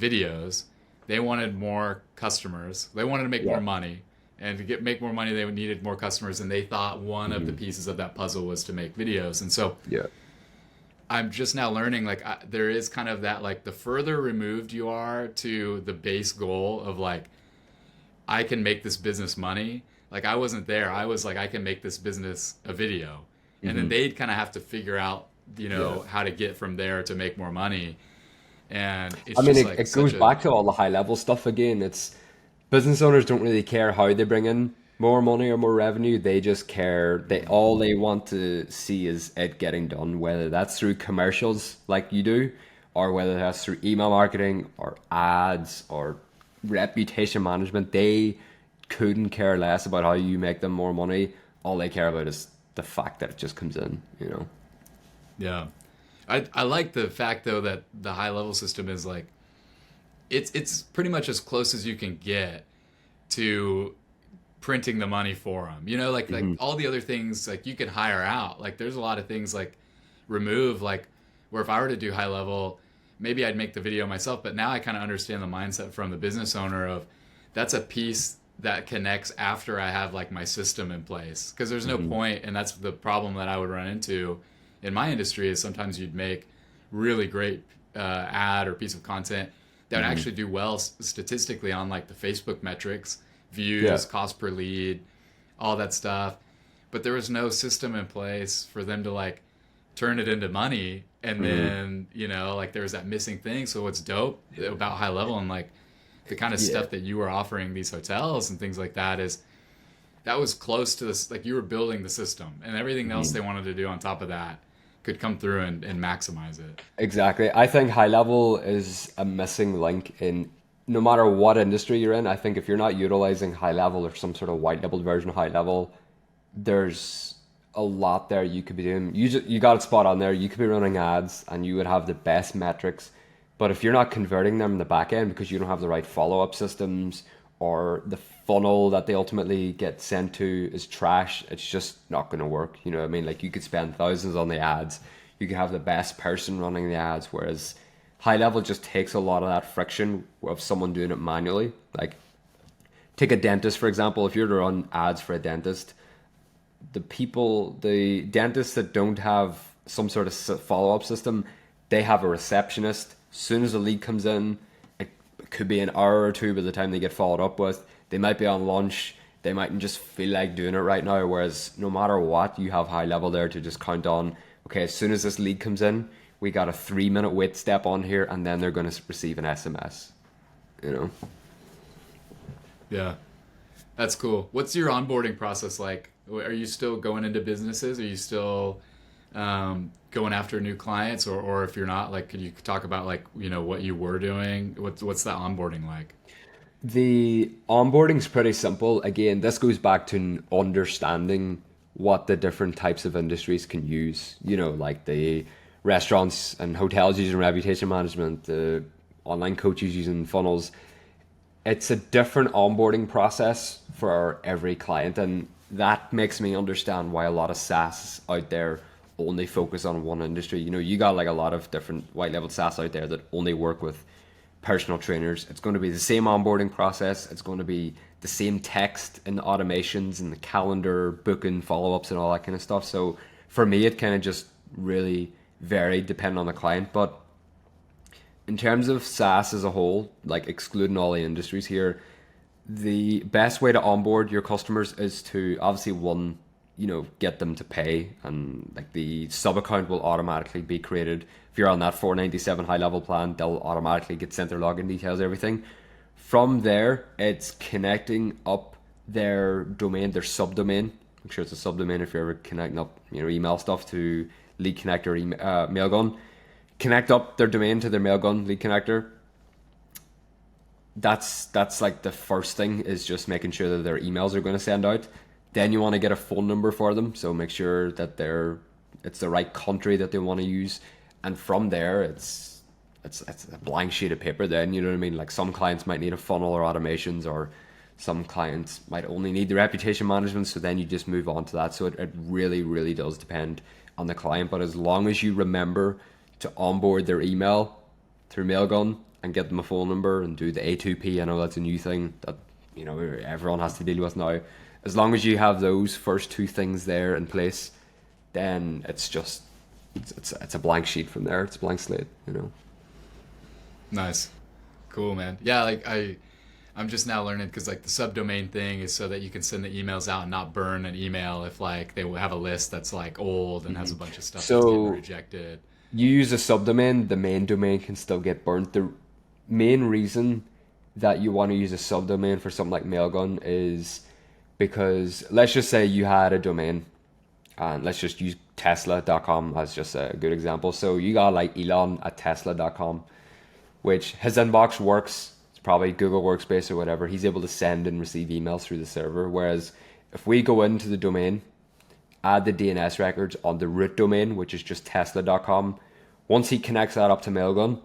videos. They wanted more customers. They wanted to make more Yeah. money. And to make more money, they needed more customers. And they thought one of the pieces of that puzzle was to make videos. And so Yeah. I'm just now learning like there is kind of that like the further removed you are to the base goal of like I can make this business money. Like I wasn't there. I was like I can make this business a video, and then they'd kind of have to figure out Yeah. how to get from there to make more money. And it's I mean, just like it such goes a back to all the high level stuff again. It's business owners don't really care how they bring in More money or more revenue, they just care. All they want to see is it getting done, whether that's through commercials like you do, or whether that's through email marketing or ads or reputation management. They couldn't care less about how you make them more money. All they care about is the fact that it just comes in, you know. Yeah. I like the fact though that the high level system is like it's pretty much as close as you can get to printing the money for them. You know, like Hmm. all the other things like you can hire out. Like there's a lot of things like remove like where if I were to do high level, maybe I'd make the video myself, but now I kind of understand the mindset from the business owner of that's a piece that connects after I have like my system in place because there's no Hmm. point, and that's the problem that I would run into in my industry is sometimes you'd make really great ad or piece of content that would Hmm. actually do well statistically on like the Facebook metrics, Yeah. views, cost per lead, all that stuff. But there was no system in place for them to like turn it into money. And Hmm. then, like there was that missing thing. So what's dope about high level and like the kind of Yeah. stuff that you were offering these hotels and things like that is that was close to this, like you were building the system and everything else Hmm. they wanted to do on top of that could come through and maximize it. Exactly. I think high level is a missing link in no matter what industry you're in. I think if you're not utilizing high level or some sort of white labeled version of high level, there's a lot there you could be doing. You got it spot on there. You could be running ads and you would have the best metrics. But if you're not converting them in the back end because you don't have the right follow up systems or the funnel that they ultimately get sent to is trash, it's just not going to work. You know what I mean? Like you could spend thousands on the ads, you could have the best person running the ads, whereas high level just takes a lot of that friction of someone doing it manually. Like take a dentist for example. If you're to run ads for a dentist, the dentists that don't have some sort of follow up system, they have a receptionist. As soon as a lead comes in, it could be an hour or two by the time they get followed up with. They might be on lunch. They mightn't just feel like doing it right now. Whereas no matter what, you have high level there to just count on. Okay, as soon as this lead comes in, we got a 3 minute wait step on here, and then they're going to receive an SMS. You know. Yeah, that's cool. What's your onboarding process like? Are you still going into businesses? Are you still going after new clients, or if you're not, like, could you talk about like what you were doing? What's that onboarding like? The onboarding's pretty simple. Again, this goes back to understanding what the different types of industries can use. You know, like the restaurants and hotels using reputation management, the online coaches using funnels. It's a different onboarding process for every client, and that makes me understand why a lot of SaaS out there only focus on one industry. You know, you got like a lot of different white level SaaS out there that only work with personal trainers. It's going to be the same onboarding process. It's going to be the same text and the automations and the calendar booking follow ups and all that kind of stuff. So for me, it kind of just really varied depending on the client. But in terms of SaaS as a whole, like excluding all the industries here, the best way to onboard your customers is to obviously one, get them to pay, and like the sub account will automatically be created. If you're on that 497 high level plan, they'll automatically get sent their login details, everything. From there, it's connecting up their domain, their subdomain. I'm sure it's a subdomain if you're ever connecting up email stuff to Lead Connector, Mailgun. Connect up their domain to their Mailgun Lead Connector. That's like the first thing is just making sure that their emails are going to send out. Then you want to get a phone number for them, so make sure that it's the right country that they want to use, and from there it's a blank sheet of paper. Then you know what I mean. Like some clients might need a funnel or automations, or some clients might only need the reputation management. So then you just move on to that. So it really does depend on the client. But as long as you remember to onboard their email through Mailgun and get them a phone number and do the A2P. I know that's a new thing that everyone has to deal with now. As long as you have those first two things there in place, then it's just it's a blank sheet from there. It's a blank slate. You know. Nice, cool, man. Yeah, like I'm just now learning because like the subdomain thing is so that you can send the emails out and not burn an email if like they have a list that's like old and has a bunch of stuff that's getting So rejected. you use a subdomain, the main domain can still get burnt. The main reason that you want to use a subdomain for something like Mailgun is because let's just say you had a domain, and let's just use Tesla.com as just a good example. So you got like Elon at Tesla.com, which his inbox works. It's probably Google Workspace or whatever. He's able to send and receive emails through the server. Whereas if we go into the domain, add the DNS records on the root domain, which is just Tesla.com, once he connects that up to Mailgun,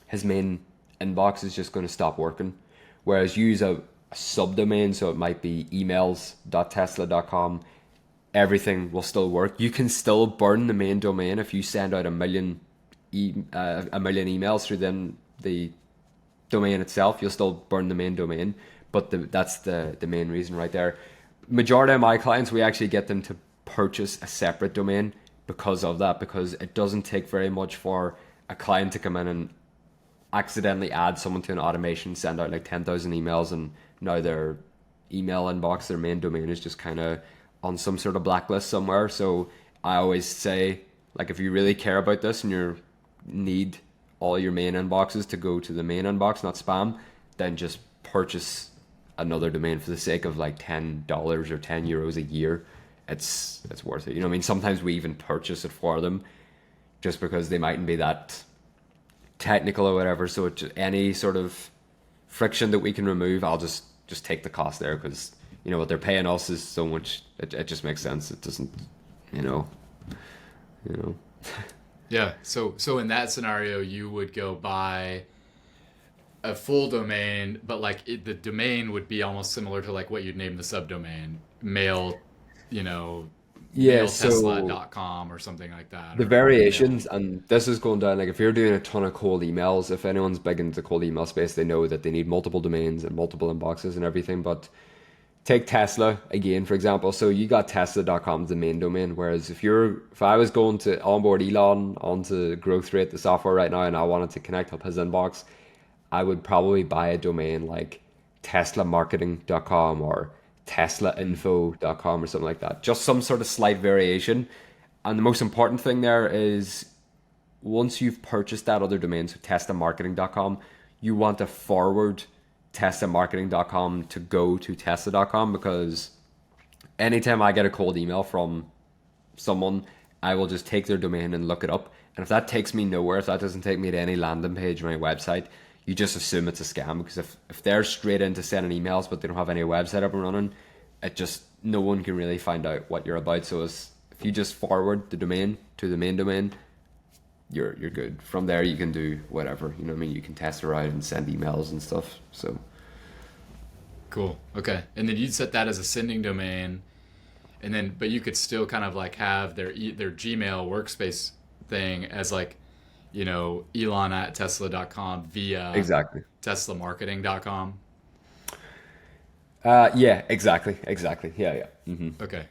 his main inbox is just going to stop working. Whereas you use a subdomain, so it might be emails.tesla.com, everything will still work. You can still burn the main domain if you send out a million emails through the domain itself. You'll still burn the main domain, but that's the main reason right there. Majority of my clients, we actually get them to purchase a separate domain because of that, because it doesn't take very much for a client to come in and accidentally add someone to an automation, send out like 10,000 emails, and now their email inbox, their main domain is just kind of on some sort of blacklist somewhere. So I always say, like, if you really care about this and you need all your main inboxes to go to the main inbox, not spam, then just purchase another domain for the sake of like $10 or €10 a year. It's worth it. You know what I mean? Sometimes we even purchase it for them just because they mightn't be that technical or whatever. So any sort of friction that we can remove, I'll just take the cost there, because you know what they're paying us is so much. It just makes sense. It doesn't, you know. Yeah. So in that scenario, you would go buy a full domain, but like the domain would be almost similar to like what you'd name the subdomain, mail, you know, Yeah, so mailtesla.com or something like that, the or mail. variations, and this is going down, like if you're doing a ton of cold emails, if anyone's big into the cold email space, they know that they need multiple domains and multiple inboxes and everything. But take Tesla again, for example. So you got Tesla.com as the main domain, whereas if I was going to onboard Elon onto GrowthRate, the software right now, and I wanted to connect up his inbox, I would probably buy a domain like teslamarketing.com or teslainfo.com or something like that. Just some sort of slight variation. And the most important thing there is, once you've purchased that other domain, so teslamarketing.com, you want to forward teslamarketing.com to go to tesla.com, because anytime I get a cold email from someone, I will just take their domain and look it up. And if that takes me nowhere, if that doesn't take me to any landing page or any website, you just assume it's a scam, because if they're straight into sending emails but they don't have any website up and running, it just, no one can really find out what you're about. So if you just forward the domain to the main domain, you're good. From there you can do whatever, you know what I mean? You can test around and send emails and stuff. So Cool. Okay. And then you'd set that as a sending domain, and then but you could still kind of like have their Gmail workspace thing as like, Elon at tesla.com via exactly. teslamarketing.com. Yeah, exactly. Yeah. Okay.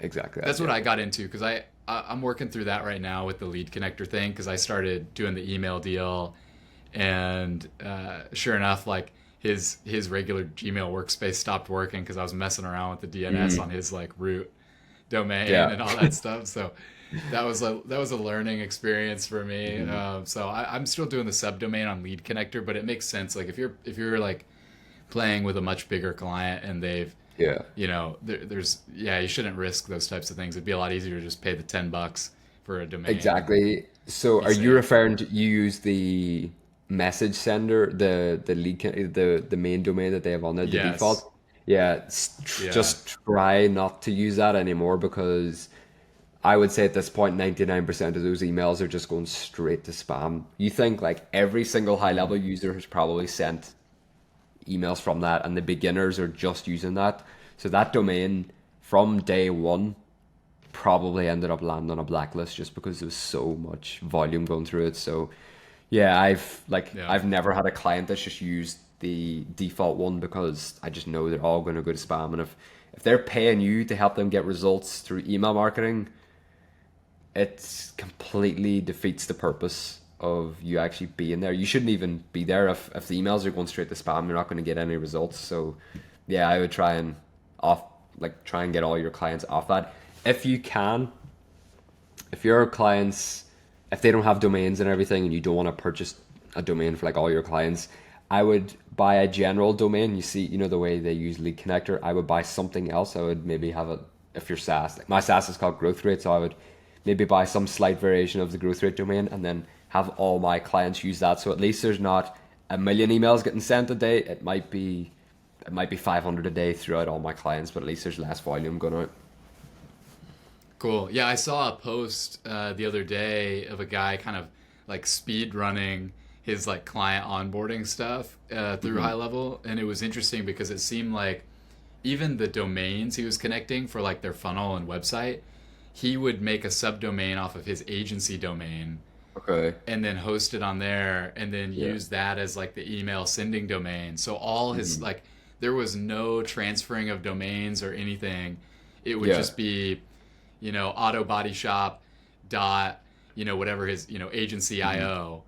Exactly that, That's what yeah. I got into because I'm working through that right now with the lead connector thing, because I started doing the email deal, and sure enough, like his regular Gmail workspace stopped working because I was messing around with the DNS on his like root domain Yeah. and all that stuff. So that was a learning experience for me. So I'm still doing the subdomain on lead connector, but it makes sense. Like if you're like playing with a much bigger client and they've Yeah. you shouldn't risk those types of things. It'd be a lot easier to just pay the $10 for a domain and Exactly. So be are you safe. referring to, you use the message sender, the main domain that they have on there, the Yes. default? Yeah, Yeah. just try not to use that anymore, because I would say at this point 99% of those emails are just going straight to spam. You think like every single high level user has probably sent emails from that, and the beginners are just using that. So that domain from day one probably ended up landing on a blacklist just because there was so much volume going through it. So yeah, Yeah. I've never had a client that's just used the default one, because I just know they're all going to go to spam. And if they're paying you to help them get results through email marketing, it completely defeats the purpose of you actually being there. You shouldn't even be there if the emails are going straight to spam. You're not going to get any results. So yeah, I would try and get all your clients off that if you can. If your clients, if they don't have domains and everything, and you don't want to purchase a domain for like all your clients, I would buy a general domain. You see, the way they use Lead Connector. I would buy something else. I would maybe have it, if you're SaaS. Like my SaaS is called GrowthRate, so I would maybe buy some slight variation of the GrowthRate domain and then have all my clients use that. So at least there's not a million emails getting sent a day. It might be 500 a day throughout all my clients, but at least there's less volume going out. Cool. Yeah, I saw a post the other day of a guy kind of like speed running his like client onboarding stuff through High Level, and it was interesting because it seemed like even the domains he was connecting for like their funnel and website, he would make a subdomain off of his agency domain Okay. and then host it on there and then Yeah. use that as like the email sending domain. So all his like there was no transferring of domains or anything. It would Yeah. just be, auto body shop dot, whatever his, agency IO.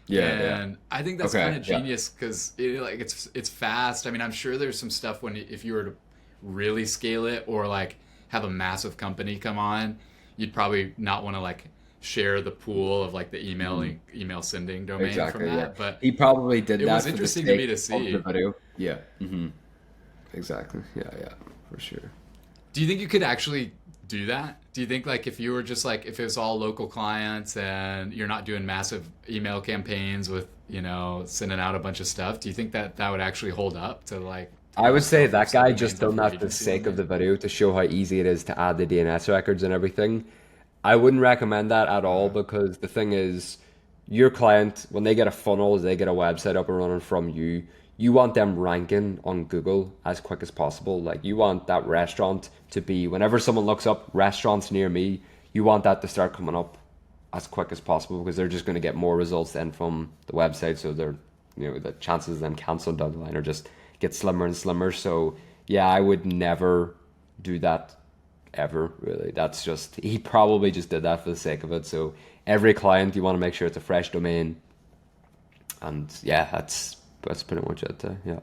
Yeah. And I think that's Okay. kind of Yeah. genius because it's fast. I mean, I'm sure there's some stuff when if you were to really scale it or like have a massive company come on, you'd probably not want to like share the pool of like the email sending domain Exactly. from Yeah. that. But He probably did it that was for the interesting to me to sake of see. the video. Yeah. Exactly. Yeah. Yeah. For sure. Do you think you could actually do that? Do you think like if you were just like if it was all local clients and you're not doing massive email campaigns with sending out a bunch of stuff, do you think that that would actually hold up to like I would say stuff that guy domains just off done your that for the agency sake of domain? the video to show how easy it is to add the DNS records and everything. I wouldn't recommend that at all because the thing is, your client, when they get a funnel, they get a website up and running from you, you want them ranking on Google as quick as possible. Like you want that restaurant to be, whenever someone looks up restaurants near me, you want that to start coming up as quick as possible because they're just going to get more results then from the website. So the chances of them canceling down the line are just get slimmer and slimmer. So yeah, I would never do that ever really. That's just, he probably just did that for the sake of it. So every client, you want to make sure it's a fresh domain. And yeah, that's pretty much it. Yeah.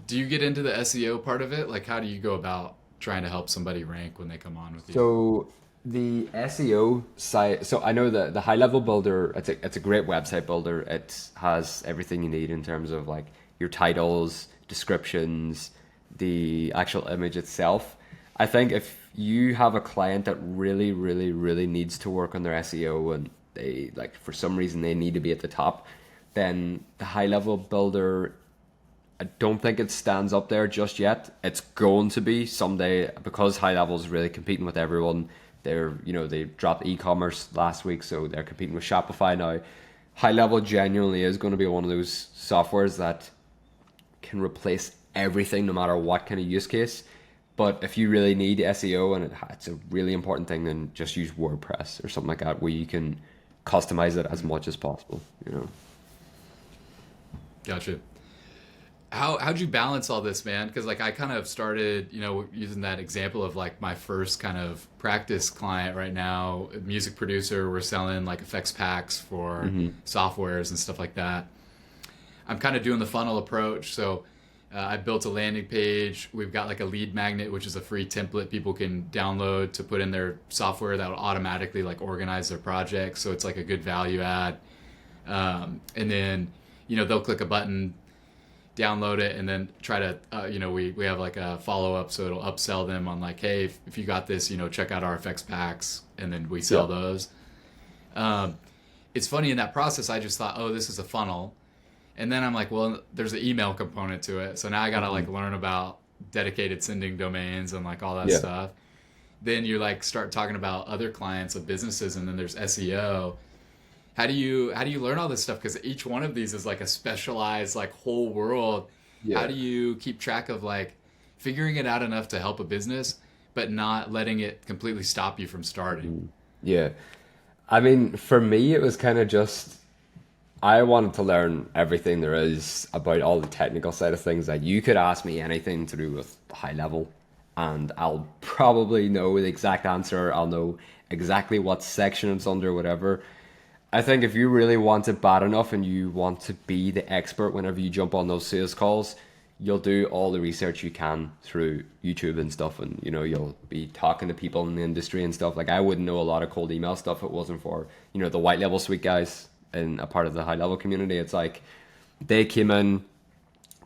Do you get into the SEO part of it? Like how do you go about trying to help somebody rank when they come on with you? So the SEO site, so I know the high level builder, it's a great website builder. It has everything you need in terms of like your titles, descriptions, the actual image itself. I think if you have a client that really, really, really needs to work on their SEO and they like for some reason they need to be at the top, then the high level builder, I don't think it stands up there just yet. It's going to be someday because high level is really competing with everyone. They dropped e-commerce last week, so they're competing with Shopify now. High level genuinely is going to be one of those softwares that can replace everything, no matter what kind of use case. But if you really need SEO and it's a really important thing, then just use WordPress or something like that, where you can customize it as much as possible. Gotcha. How'd you balance all this, man? Because like I kind of started, using that example of like my first kind of practice client right now, a music producer. We're selling like effects packs for softwares and stuff like that. I'm kind of doing the funnel approach. So I built a landing page. We've got like a lead magnet, which is a free template people can download to put in their software that will automatically like organize their projects. So it's like a good value add. And then, they'll click a button, download it, and then try to, we have like a follow up. So it'll upsell them on like, hey, if you got this, check out our effects packs. And then we sell those. It's funny in that process, I just thought, oh, this is a funnel. And then I'm like, well, there's an email component to it. So now I got to like learn about dedicated sending domains and like all that stuff. Then you like start talking about other clients of businesses, and then there's SEO. How do you learn all this stuff? Because each one of these is like a specialized like whole world. Yeah. How do you keep track of like figuring it out enough to help a business, but not letting it completely stop you from starting? Yeah. I mean, for me, it was kind of just, I wanted to learn everything there is about all the technical side of things. Like you could ask me anything to do with high level and I'll probably know the exact answer. I'll know exactly what section it's under, whatever. I think if you really want it bad enough and you want to be the expert whenever you jump on those sales calls, you'll do all the research you can through YouTube and stuff, and you'll be talking to people in the industry and stuff. Like I wouldn't know a lot of cold email stuff if it wasn't for the white level suite guys and a part of the high level community. It's like They came in,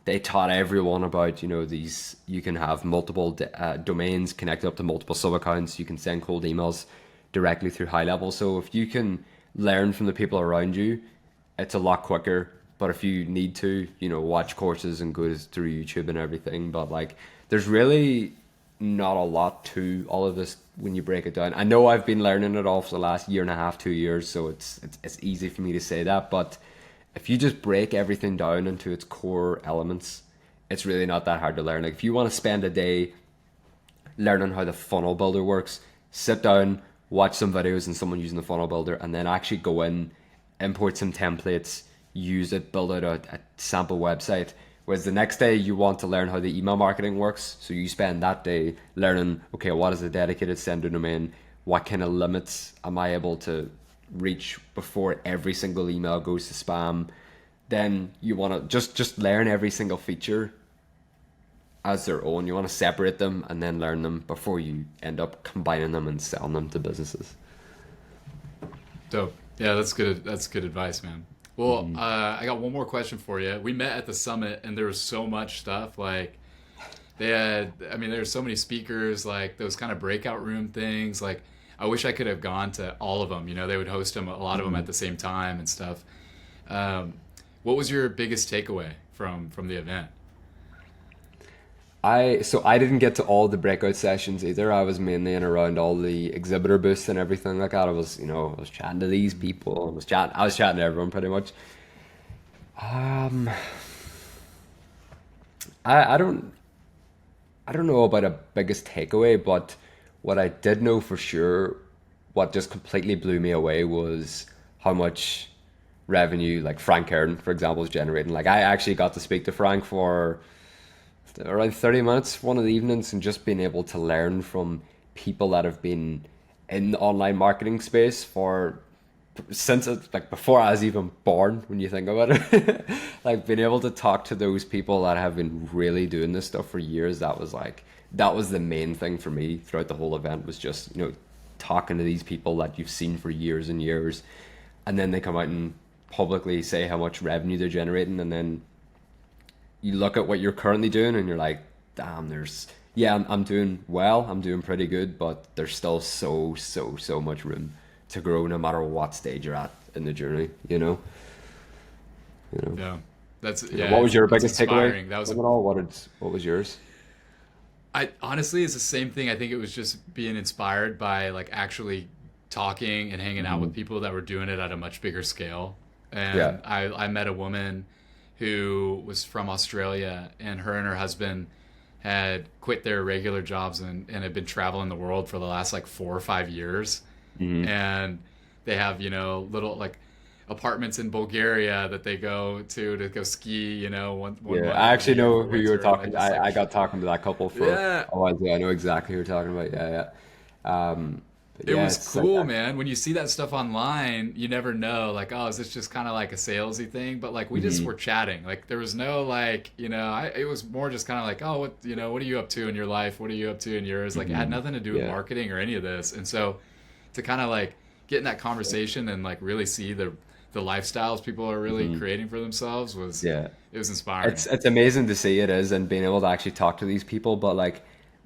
they taught everyone about, these, you can have multiple domains connected up to multiple sub accounts. You can send cold emails directly through GoHighLevel. So if you can learn from the people around you, it's a lot quicker. But if you need to, watch courses and go through YouTube and everything. But like, there's really not a lot to all of this when you break it down. I know I've been learning it all for the last year and a half, 2 years, so it's easy for me to say that. But if you just break everything down into its core elements, it's really not that hard to learn. Like if you want to spend a day learning how the funnel builder works, sit down, watch some videos and someone using the funnel builder, and then actually go in, import some templates, use it, build out a sample website. Whereas the next day you want to learn how the email marketing works, so you spend that day learning, okay, what is a dedicated sender domain? What kind of limits am I able to reach before every single email goes to spam? Then you want to just learn every single feature as their own. You want to separate them and then learn them before you end up combining them and selling them to businesses. Dope. Yeah, that's good. That's good advice, man. Well, I got one more question for you. We met at the summit, and there was so much stuff. Like, there were so many speakers, like those kind of breakout room things. Like, I wish I could have gone to all of them. They would host them, a lot of them at the same time and stuff. What was your biggest takeaway from the event? I didn't get to all the breakout sessions either. I was mainly in around all the exhibitor booths and everything like that. I was chatting to these people. I was chatting to everyone pretty much. Um, I don't know about a biggest takeaway, but what I did know for sure, what just completely blew me away was how much revenue like Frank Kern, for example, is generating. Like I actually got to speak to Frank for around 30 minutes one of the evenings, and just being able to learn from people that have been in the online marketing space for since like before I was even born, when you think about it. Like being able to talk to those people that have been really doing this stuff for years, that was the main thing for me throughout the whole event, was just talking to these people that you've seen for years and years, and then they come out and publicly say how much revenue they're generating, and then you look at what you're currently doing and you're like, damn, I'm doing well, I'm doing pretty good, but there's still so much room to grow, no matter what stage you're at in the journey, Yeah, What was your that's biggest takeaway inspiring. That was from it all? What was yours? I honestly, it's the same thing. I think it was just being inspired by like actually talking and hanging out with people that were doing it at a much bigger scale. Yeah. And I met a woman who was from Australia, and her husband had quit their regular jobs and had been traveling the world for the last like 4 or 5 years. And they have, little like apartments in Bulgaria that they go to go ski, one Yeah, month I of the actually year know for who you were winter. And I talking. just like, I got talking to that couple for yeah, a while. Yeah, I know exactly who you're talking about. Yeah, yeah. But it yeah, was it's like, cool, man. When you see that stuff online, you never know, like, oh, is this just kind of like a salesy thing? But like, we just were chatting. Like, there was no like, it was more just kind of like, oh, what are you up to in your life? What are you up to in yours? Like, it had nothing to do with yeah. marketing or any of this. And so, to kind of like get in that conversation and like really see the lifestyles people are really creating for themselves Yeah. it was inspiring. It's amazing to see, it is, and being able to actually talk to these people. But like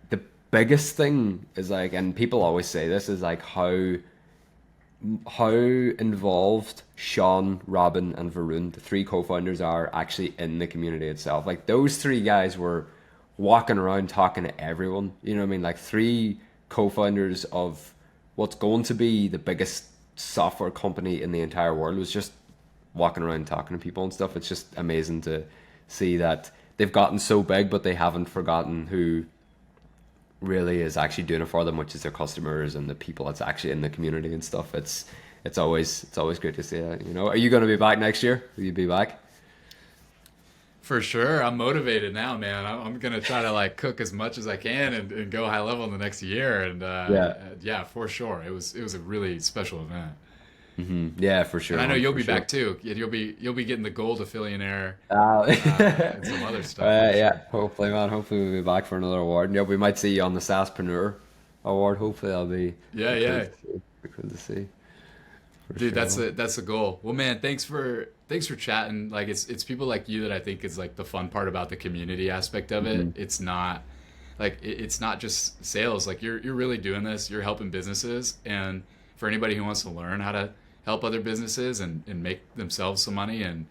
the biggest thing is like, and people always say this, is like how involved Sean, Robin, and Varun, the three co-founders, are actually in the community itself. Like those three guys were walking around talking to everyone. You know what I mean? Like three co-founders of what's going to be the biggest software company in the entire world was just walking around talking to people and stuff. It's just amazing to see that they've gotten so big, but they haven't forgotten who really is actually doing it for them, which is their customers and the people that's actually in the community and stuff. It's always great to see that. Are you going to be back next year? Will you be back? For sure, I'm motivated now, man. I'm gonna try to like cook as much as I can and go high level in the next year. And Yeah. yeah, for sure, it was a really special event. Yeah, for sure. And I know you'll For be sure. back too. You'll be getting the gold affiliaire Uh, and some other stuff, I'm yeah, sure. hopefully, man. Hopefully, we'll be back for another award. Yeah, we might see you on the SaaSpreneur award. Hopefully, that'll be Yeah, cool yeah. to see. Be cool to see. Dude, sure, man. that's the goal. Well, man, thanks for chatting. Like it's people like you that I think is like the fun part about the community aspect of it. Mhm. It's not like it's not just sales. Like you're really doing this. You're helping businesses, and for anybody who wants to learn how to help other businesses and make themselves some money and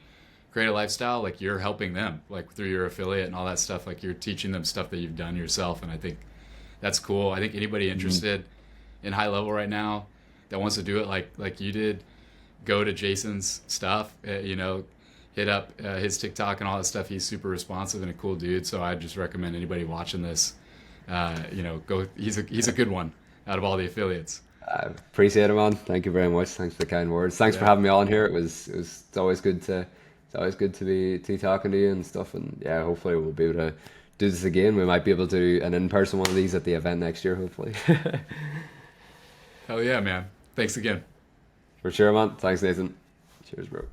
create a lifestyle, like you're helping them like through your affiliate and all that stuff. Like you're teaching them stuff that you've done yourself, and I think that's cool. I think anybody Mhm. interested in high level right now that wants to do it like you did, go to Jason's stuff. Hit up his TikTok and all that stuff. He's super responsive and a cool dude. So I just recommend anybody watching this, go. He's a good one out of all the affiliates. I appreciate it, man. Thank you very much. Thanks for the kind words. Thanks for Yeah. having me on here. It's always good to be talking to you and stuff. And yeah, hopefully we'll be able to do this again. We might be able to do an in-person one of these at the event next year, hopefully. Hell yeah, man. Thanks again. For sure, man. Thanks, Nathan. Cheers, bro.